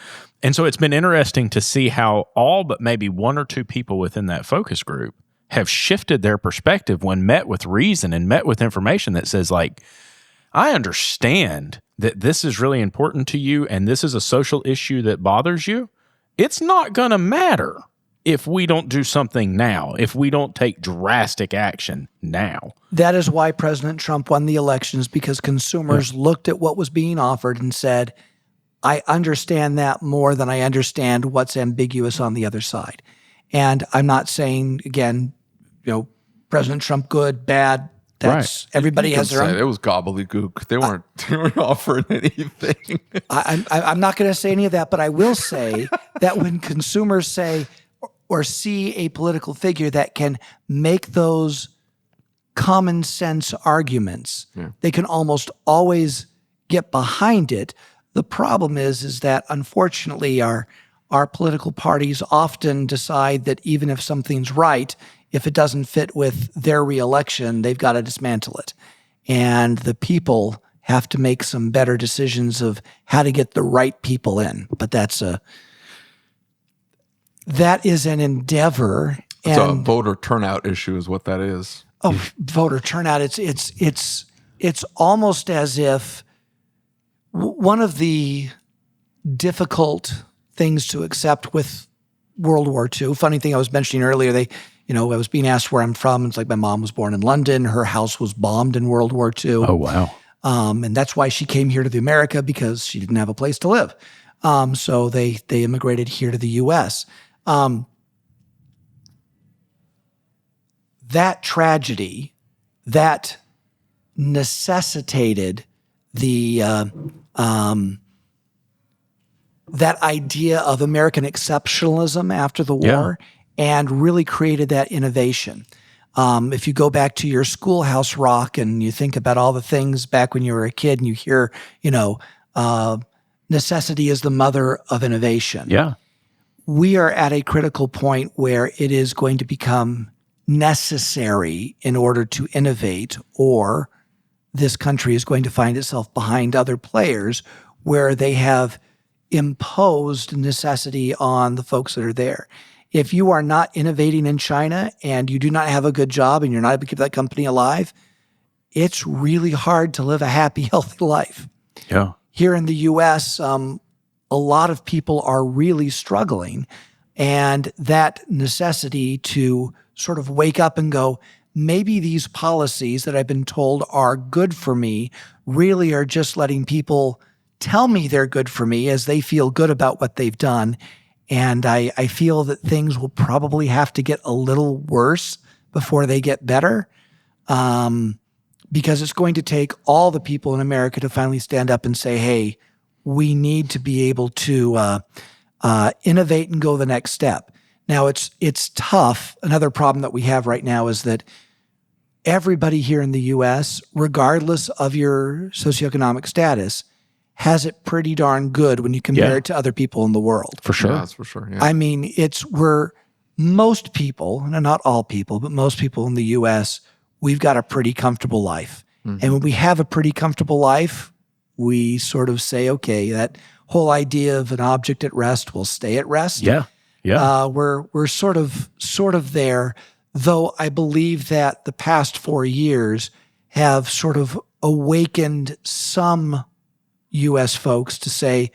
And so it's been interesting to see how all but maybe 1 or 2 people within that focus group have shifted their perspective when met with reason and met with information that says, like, I understand that this is really important to you and this is a social issue that bothers you. It's not going to matter if we don't do something now, if we don't take drastic action now. That is why President Trump won the elections, because consumers looked at what was being offered and said, I understand that more than I understand what's ambiguous on the other side. And I'm not saying, again, President Trump good, bad. That's everybody has their own. It was gobbledygook. They weren't offering anything. I'm not going to say any of that, but I will say that when consumers say or see a political figure that can make those common sense arguments, they can almost always get behind it. The problem is that unfortunately our political parties often decide that even if something's right, if it doesn't fit with their reelection, they've got to dismantle it. And the people have to make some better decisions of how to get the right people in. But that is an endeavor. It's a voter turnout issue is what that is. Oh, voter turnout. It's almost as if one of the difficult things to accept with World War II, funny thing I was mentioning earlier, I was being asked where I'm from. It's like my mom was born in London. Her house was bombed in World War II. Oh, wow. And that's why she came here to the America, because she didn't have a place to live. So they immigrated here to the U.S. That tragedy, that necessitated that idea of American exceptionalism after the war, and really created that innovation. If you go back to your Schoolhouse Rock and you think about all the things back when you were a kid, and you hear, necessity is the mother of innovation. Yeah. We are at a critical point where it is going to become necessary in order to innovate, or this country is going to find itself behind other players where they have imposed necessity on the folks that are there. If you are not innovating in China and you do not have a good job and you're not able to keep that company alive, it's really hard to live a happy, healthy life. Yeah. Here in the U.S., a lot of people are really struggling, and that necessity to sort of wake up and go, maybe these policies that I've been told are good for me really are just letting people tell me they're good for me as they feel good about what they've done. And I feel that things will probably have to get a little worse before they get better, because it's going to take all the people in America to finally stand up and say, hey, we need to be able to innovate and go the next step. Now, it's tough. Another problem that we have right now is that everybody here in the U.S., regardless of your socioeconomic status, has it pretty darn good when you compare it to other people in the world. For sure. Yeah, that's for sure. Yeah. I mean, we're most people, and not all people, but most people in the U.S., we've got a pretty comfortable life. Mm-hmm. And when we have a pretty comfortable life, we sort of say, okay, that whole idea of an object at rest will stay at rest. Yeah. Yeah. We're sort of there, though I believe that the past 4 years have sort of awakened some U.S. folks to say,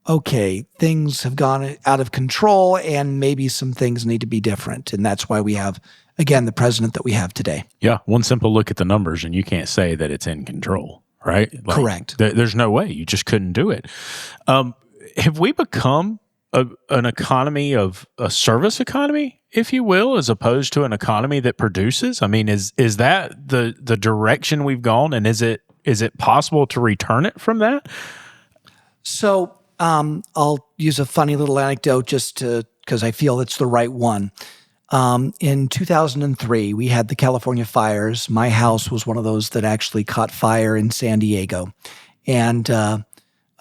okay, things have gone out of control and maybe some things need to be different. And that's why we have, again, the president that we have today. Yeah. One simple look at the numbers and you can't say that it's in control, right? Like, correct. There's no way. You just couldn't do it. Have we become an economy of a service economy, if you will, as opposed to an economy that produces? I mean, is that the direction we've gone, and is it possible to return it from that? So I'll use a funny little anecdote just because I feel it's the right one. In 2003, we had the California fires. My house was one of those that actually caught fire in San Diego. And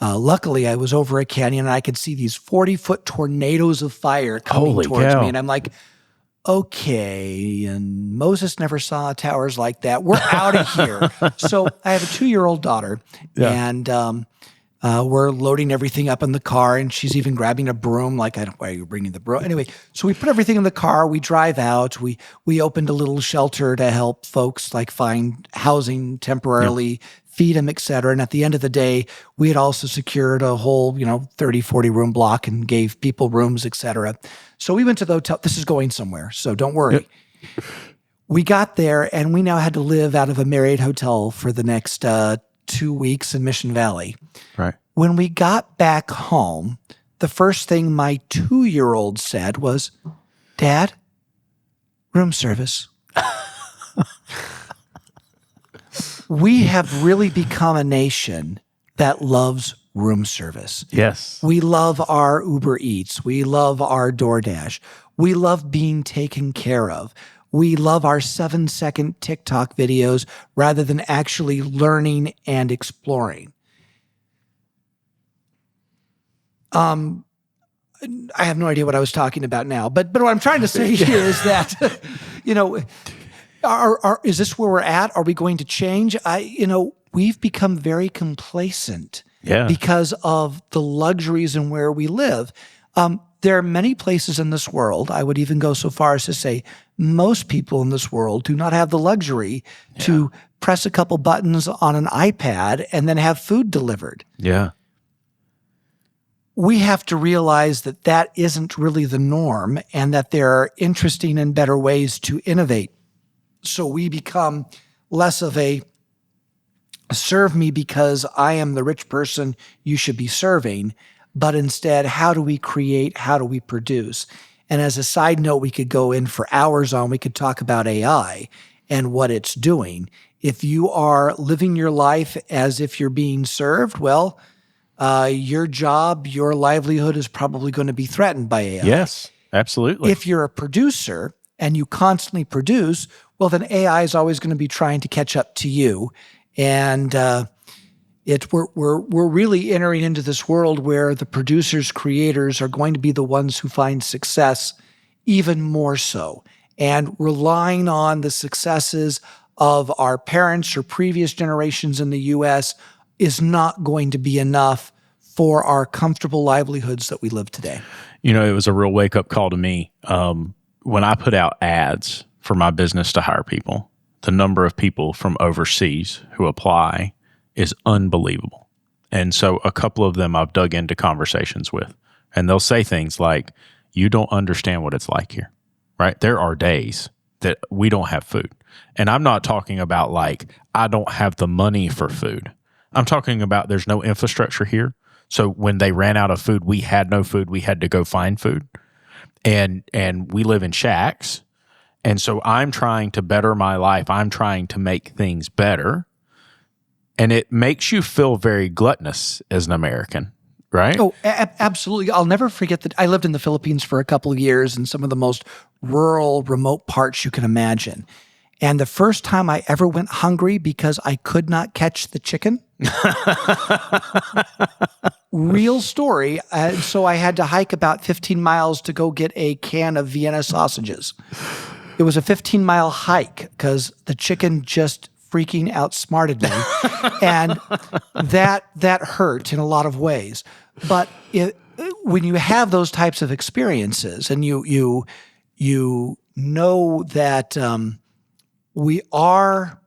luckily, I was over a canyon and I could see these 40-foot tornadoes of fire coming towards me. And I'm like, okay, and Moses never saw towers like that. We're out of here. So I have a 2-year-old daughter, and we're loading everything up in the car, and she's even grabbing a broom. Like, why are you bringing the broom? Anyway, so we put everything in the car. We drive out. We opened a little shelter to help folks like find housing temporarily, feed them, et cetera. And at the end of the day, we had also secured a whole, 30, 40 room block and gave people rooms, et cetera. So we went to the hotel. This is going somewhere, so don't worry. Yep. We got there, and we now had to live out of a Marriott hotel for the next 2 weeks in Mission Valley. Right. When we got back home, the first thing my 2-year-old said was, "Dad, room service." We have really become a nation that loves room service. Yes. We love our Uber Eats. We love our DoorDash. We love being taken care of. We love our 7-second TikTok videos rather than actually learning and exploring. I have no idea what I was talking about now, but what I'm trying to say here is that, is this where we're at? Are we going to change? We've become very complacent because of the luxuries and where we live. There are many places in this world, I would even go so far as to say most people in this world do not have the luxury to press a couple buttons on an iPad and then have food delivered. Yeah. we have to realize that that isn't really the norm and that there are interesting and better ways to innovate. So we become less of a serve me because I am the rich person you should be serving, but instead, how do we create, how do we produce? And as a side note, we could go in for hours on, we could talk about AI and what it's doing. If you are living your life as if you're being served, well, your job, your livelihood is probably going to be threatened by AI. Yes, absolutely. If you're a producer and you constantly produce, well, then AI is always going to be trying to catch up to you. And we're really entering into this world where the producers, creators are going to be the ones who find success even more so. And relying on the successes of our parents or previous generations in the U.S. is not going to be enough for our comfortable livelihoods that we live today. You know, it was a real wake-up call to me. When I put out ads for my business to hire people, the number of people from overseas who apply is unbelievable. And so a couple of them I've dug into conversations with, and they'll say things like, you don't understand what it's like here, right? There are days that we don't have food. And I'm not talking about like, I don't have the money for food. I'm talking about there's no infrastructure here. So when they ran out of food, we had no food. We had to go find food. And we live in shacks. And so I'm trying to better my life. I'm trying to make things better. And it makes you feel very gluttonous as an American, right? Oh, absolutely. I'll never forget that I lived in the Philippines for a couple of years in some of the most rural, remote parts you can imagine. And the first time I ever went hungry because I could not catch the chicken. Real story. So I had to hike about 15 miles to go get a can of Vienna sausages. It was a 15-mile hike because the chicken just freaking outsmarted me. And that hurt in a lot of ways. But when you have those types of experiences and you know that we are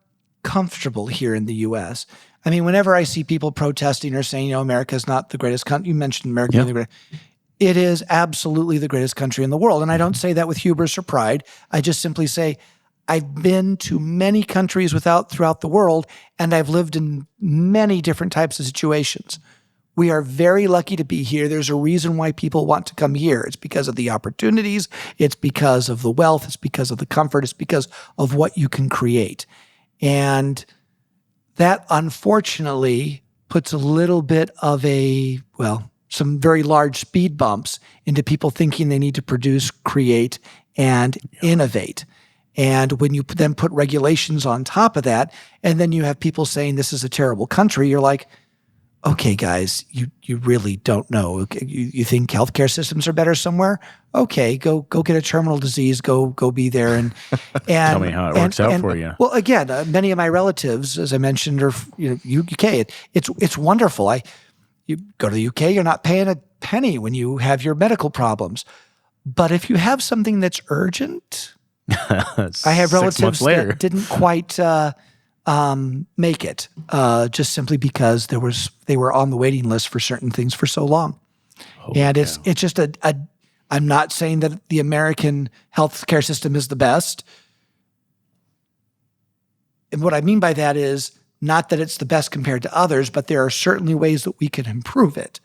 comfortable here in the U.S. I mean, whenever I see people protesting or saying, you know, America's not the greatest country, you mentioned America being the greatest. It is absolutely the greatest country in the world. And I don't say that with hubris or pride. I just simply say, I've been to many countries throughout the world, and I've lived in many different types of situations. We are very lucky to be here. There's a reason why people want to come here. It's because of the opportunities. It's because of the wealth. It's because of the comfort. It's because of what you can create. And that, unfortunately, puts a little bit of some very large speed bumps into people thinking they need to produce, create, and innovate. And when you then put regulations on top of that, and then you have people saying this is a terrible country, you're like, okay, guys, you really don't know. You think healthcare systems are better somewhere? Okay, go get a terminal disease. Go be there and tell me how it works out for you. Well, again, many of my relatives, as I mentioned, are UK. It's wonderful. You go to the UK, you're not paying a penny when you have your medical problems. But if you have something that's urgent, I have relatives that didn't quite make it, just simply because they were on the waiting list for certain things for so long. And it's just I'm not saying that the American healthcare system is the best. And what I mean by that is not that it's the best compared to others, but there are certainly ways that we can improve it.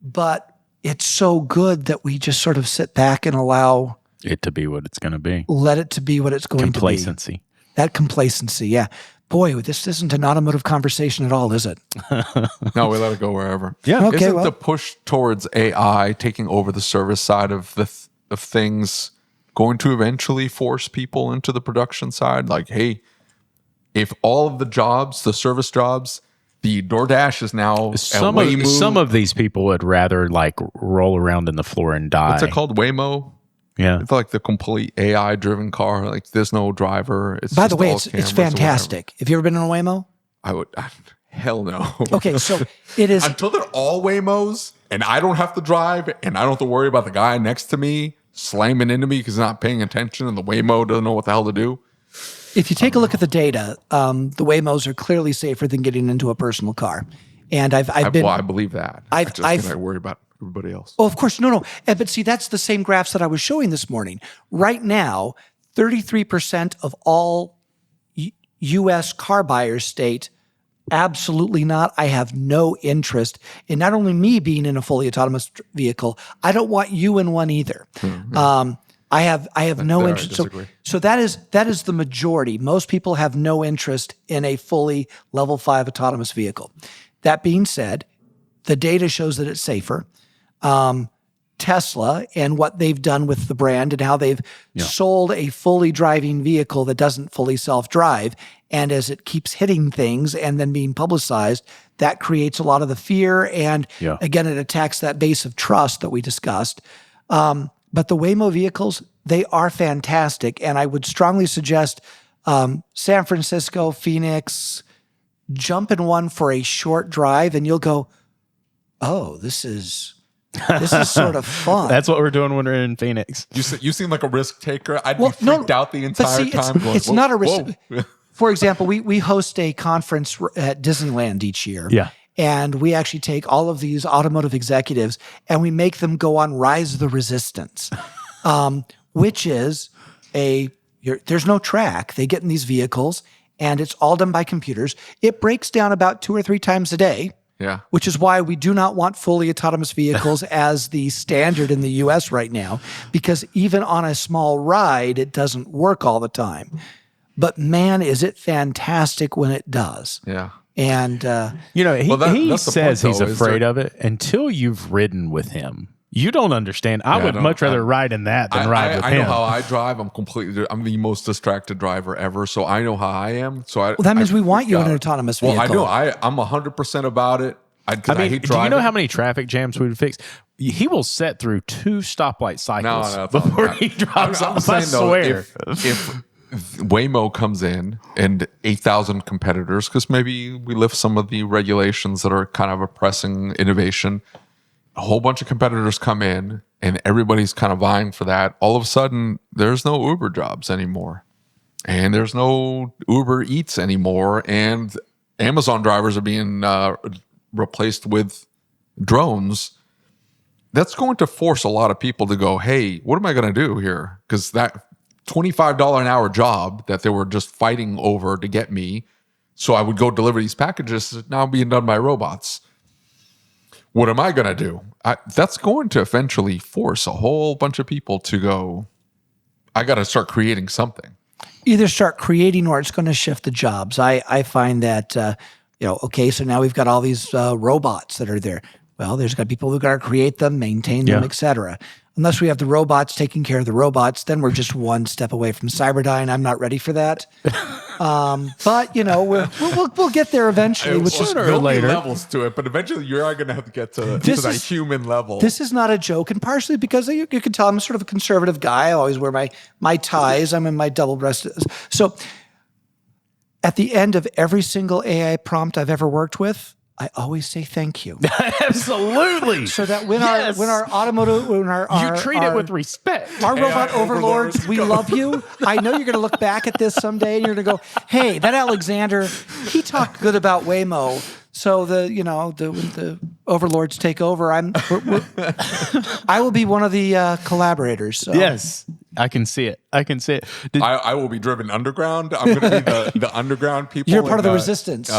But it's so good that we just sort of sit back and allow it to be what it's going to be. Let it to be what it's going to be. Complacency. That complacency, yeah. Boy, this isn't an automotive conversation at all, is it? No, we let it go wherever. Yeah. Okay, Isn't the push towards AI taking over the service side of of things going to eventually force people into the production side? Like, hey, if all of the jobs, the service jobs, the DoorDash is now some of these people would rather like roll around in the floor and die. What's it called? Waymo? Yeah. It's like the complete AI driven car. Like there's no driver. By the way, it's fantastic. Have you ever been in a Waymo? Hell no. Okay, so it is. Until they're all Waymos and I don't have to drive and I don't have to worry about the guy next to me slamming into me because he's not paying attention and the Waymo doesn't know what the hell to do. If you take a look at the data, the Waymos are clearly safer than getting into a personal car. And I believe that. I worry about everybody else. Oh, of course. No. But see, that's the same graphs that I was showing this morning. Right now, 33% of all U.S. car buyers state, absolutely not. I have no interest in not only me being in a fully autonomous vehicle, I don't want you in one either. Mm-hmm. I have no interest. So that is the majority. Most people have no interest in a fully level 5 autonomous vehicle. That being said, the data shows that it's safer. Tesla and what they've done with the brand and how they've sold a fully driving vehicle that doesn't fully self-drive. And as it keeps hitting things and then being publicized, that creates a lot of the fear. And again, it attacks that base of trust that we discussed. But the Waymo vehicles, they are fantastic. And I would strongly suggest San Francisco, Phoenix, jump in one for a short drive and you'll go, oh, this is sort of fun. That's what we're doing when we're in Phoenix. You seem like a risk taker. I'd be freaked out the entire time. It's not a risk. For example, we host a conference at Disneyland each year. Yeah. And we actually take all of these automotive executives and we make them go on Rise of the Resistance, which is there's no track. They get in these vehicles and it's all done by computers. It breaks down about 2 or 3 times a day. Yeah. Which is why we do not want fully autonomous vehicles as the standard in the U.S. right now, because even on a small ride, it doesn't work all the time. But man, is it fantastic when it does. Yeah. And, he says he's afraid of it until you've ridden with him. You don't understand. I would much rather ride in that than ride with him. I know how I drive. I'm the most distracted driver ever, so I know how I am. So that means we want you in an autonomous vehicle. Well, I know. I'm 100% about it. I hate driving. Do you know how many traffic jams we would fix? He will set through 2 stoplight cycles before he drives off. I swear. If Waymo comes in and 8,000 competitors, because maybe we lift some of the regulations that are kind of oppressing innovation, a whole bunch of competitors come in and everybody's kind of vying for that. All of a sudden, there's no Uber jobs anymore. And there's no Uber Eats anymore. And Amazon drivers are being replaced with drones. That's going to force a lot of people to go, hey, what am I going to do here? Because that $25 an hour job that they were just fighting over to get me, so I would go deliver these packages, is now being done by robots. What am I going to do? That's going to eventually force a whole bunch of people to go, I got to start creating something. Either start creating or it's going to shift the jobs. I find that, okay, so now we've got all these robots that are there. Well, there's got people who've got to create them, maintain them, et cetera. Unless we have the robots taking care of the robots, then we're just one step away from Cyberdyne. I'm not ready for that. But we'll get there eventually. There'll be levels to it, but eventually you are going to have to get to that human level. This is not a joke, and partially because you can tell I'm sort of a conservative guy. I always wear my ties. I'm in my double-breasted. So at the end of every single AI prompt I've ever worked with, I always say thank you. Absolutely. So that when our automotive, you treat it with respect. Our robot overlords, we love you. I know you're going to look back at this someday and you're going to go, hey, that Alexander, he talked good about Waymo. So the overlords take over. I will be one of the collaborators. So. Yes, I can see it. I will be driven underground. I'm going to be the underground people. You're part of the resistance.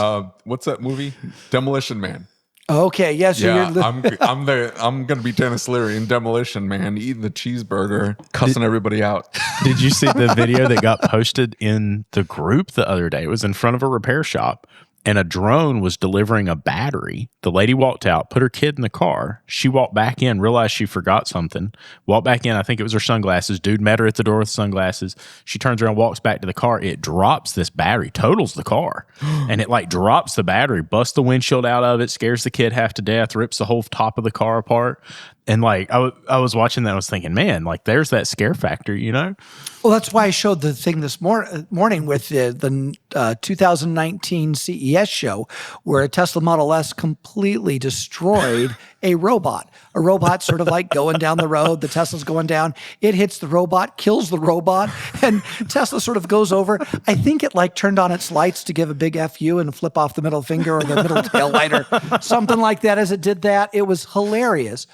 What's that movie? Demolition Man. Okay, yes. Yeah, I'm going to be Dennis Leary in Demolition Man, eating the cheeseburger, cussing everybody out. Did you see the video that got posted in the group the other day? It was in front of a repair shop. And a drone was delivering a battery. The lady walked out, put her kid in the car. She walked back in, realized she forgot something. Walked back in. I think it was her sunglasses. Dude met her at the door with sunglasses. She turns around, walks back to the car. It drops this battery, totals the car. And it drops the battery, busts the windshield out of it, scares the kid half to death, rips the whole top of the car apart. And I was watching that, I was thinking, man, there's that scare factor, Well, that's why I showed the thing this morning with the 2019 CES show where a Tesla Model S completely destroyed a robot. A robot sort of going down the road. The Tesla's going down. It hits the robot, kills the robot, and Tesla sort of goes over. I think it turned on its lights to give a big FU and flip off the middle finger or the middle tail light or something like that as it did that. It was hilarious.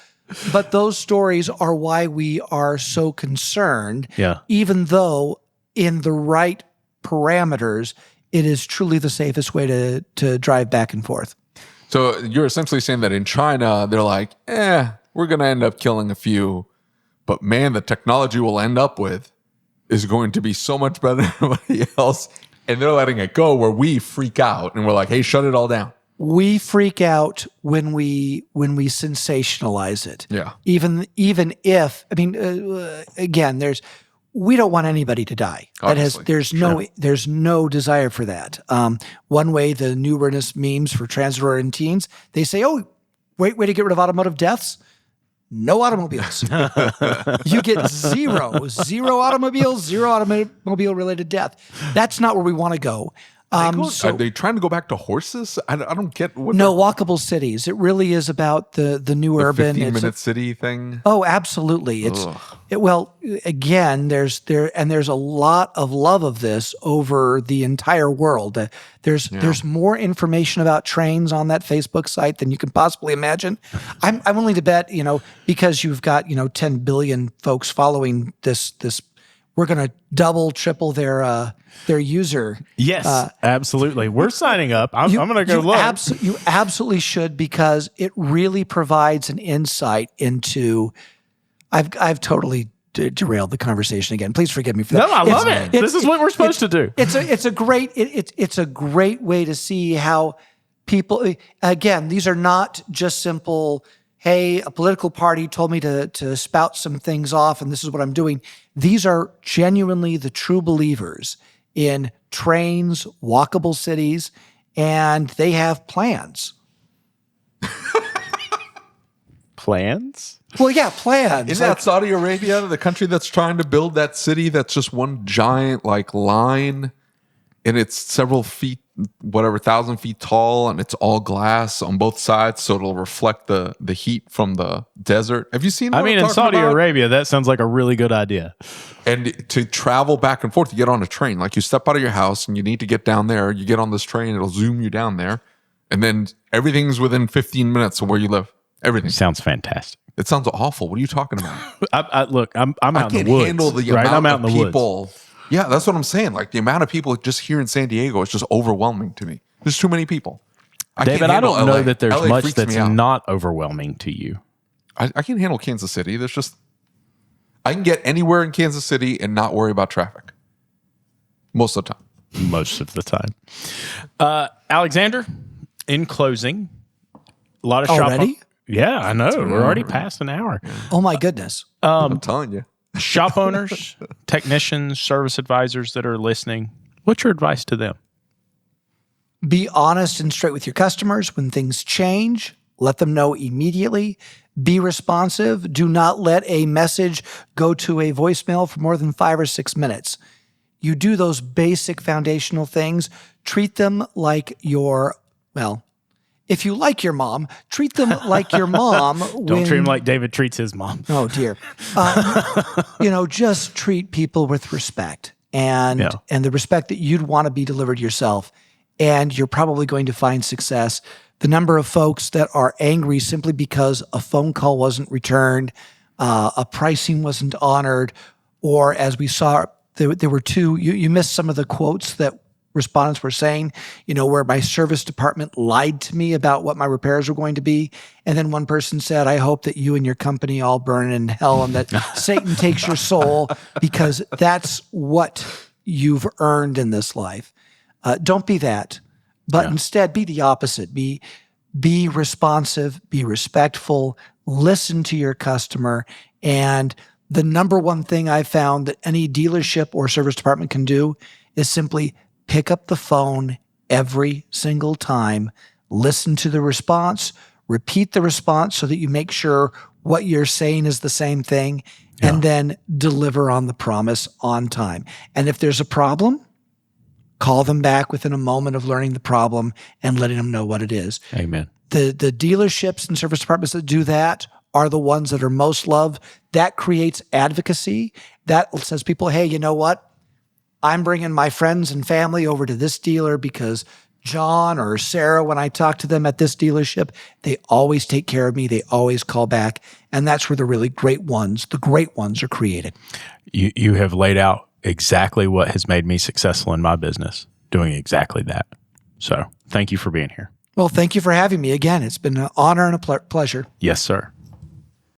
But those stories are why we are so concerned. Yeah. Even though in the right parameters, it is truly the safest way to drive back and forth. So you're essentially saying that in China, they're like, we're going to end up killing a few. But man, the technology we'll end up with is going to be so much better than everybody else. And they're letting it go where we freak out and we're like, hey, shut it all down. We freak out when we sensationalize it. Yeah. Even if, I mean, again, we don't want anybody to die. Obviously. There's no desire for that. One way the numerous memes for trans-oriented teens, they say, oh, way to get rid of automotive deaths. No automobiles. You get zero automobiles, zero automobile related death. That's not where we want to go. Are they trying to go back to horses? I don't get what. No, walkable cities. It really is about the new urban 15-minute city thing. Oh, absolutely. Well, again, there's a lot of love of this over the entire world. There's more information about trains on that Facebook site than you can possibly imagine. I'm willing to bet, because you've got 10 billion folks following this. We're going to double, triple their user. Yes, absolutely. We're signing up. I'm going to go look. You absolutely should, because it really provides an insight into. I've totally derailed the conversation again. Please forgive me for that. No, I love it. This is what we're supposed to do. It's a great way to see how people. Again, these are not just simple. Hey, a political party told me to spout some things off, and this is what I'm doing. These are genuinely the true believers in trains, walkable cities, and they have plans. Plans? Well, yeah, plans. Isn't that Saudi Arabia, the country that's trying to build that city that's just one giant line, and it's several feet, 1,000 feet tall, and it's all glass on both sides, so it'll reflect the heat from the desert. Have you seen? In Saudi Arabia, that sounds like a really good idea. And to travel back and forth, you get on a train. Like, you step out of your house and you need to get down there. You get on this train; it'll zoom you down there, and then everything's within 15 minutes of where you live. Everything sounds fantastic. It sounds awful. What are you talking about? Look, I'm out in the woods. I can't handle the amount of people. Yeah, that's what I'm saying. Like, the amount of people just here in San Diego is just overwhelming to me. There's too many people. David, I don't know that there's much that's not overwhelming to you. I can handle Kansas City. I can get anywhere in Kansas City and not worry about traffic. Most of the time. Most of the time. Alexander, in closing, a lot of already? Yeah, I know. We're already past an hour. Oh, my goodness. I'm telling you. Shop owners, technicians, service advisors that are listening, what's your advice to them? Be honest and straight with your customers. When things change, let them know immediately. Be responsive. Do not let a message go to a voicemail for more than 5 or 6 minutes. You do those basic foundational things. Treat them like if you like your mom, treat them like your mom. Don't treat them like David treats his mom. Oh, dear. Just treat people with respect and the respect that you'd want to be delivered yourself. And you're probably going to find success. The number of folks that are angry simply because a phone call wasn't returned, a pricing wasn't honored, or as we saw, there were two, you missed some of the quotes that respondents were saying, where my service department lied to me about what my repairs were going to be. And then one person said, I hope that you and your company all burn in hell and that Satan takes your soul, because that's what you've earned in this life. Don't be that, but instead be the opposite. Be responsive, be respectful, listen to your customer. And the number one thing I found that any dealership or service department can do is simply pick up the phone every single time, listen to the response, repeat the response so that you make sure what you're saying is the same thing, and then deliver on the promise on time. And if there's a problem, call them back within a moment of learning the problem and letting them know what it is. Amen. The dealerships and service departments that do that are the ones that are most loved. That creates advocacy. That says people, hey, you know what? I'm bringing my friends and family over to this dealer because John or Sarah, when I talk to them at this dealership, they always take care of me. They always call back. And that's where the really great ones, are created. You have laid out exactly what has made me successful in my business, doing exactly that. So thank you for being here. Well, thank you for having me again. It's been an honor and a pleasure. Yes, sir.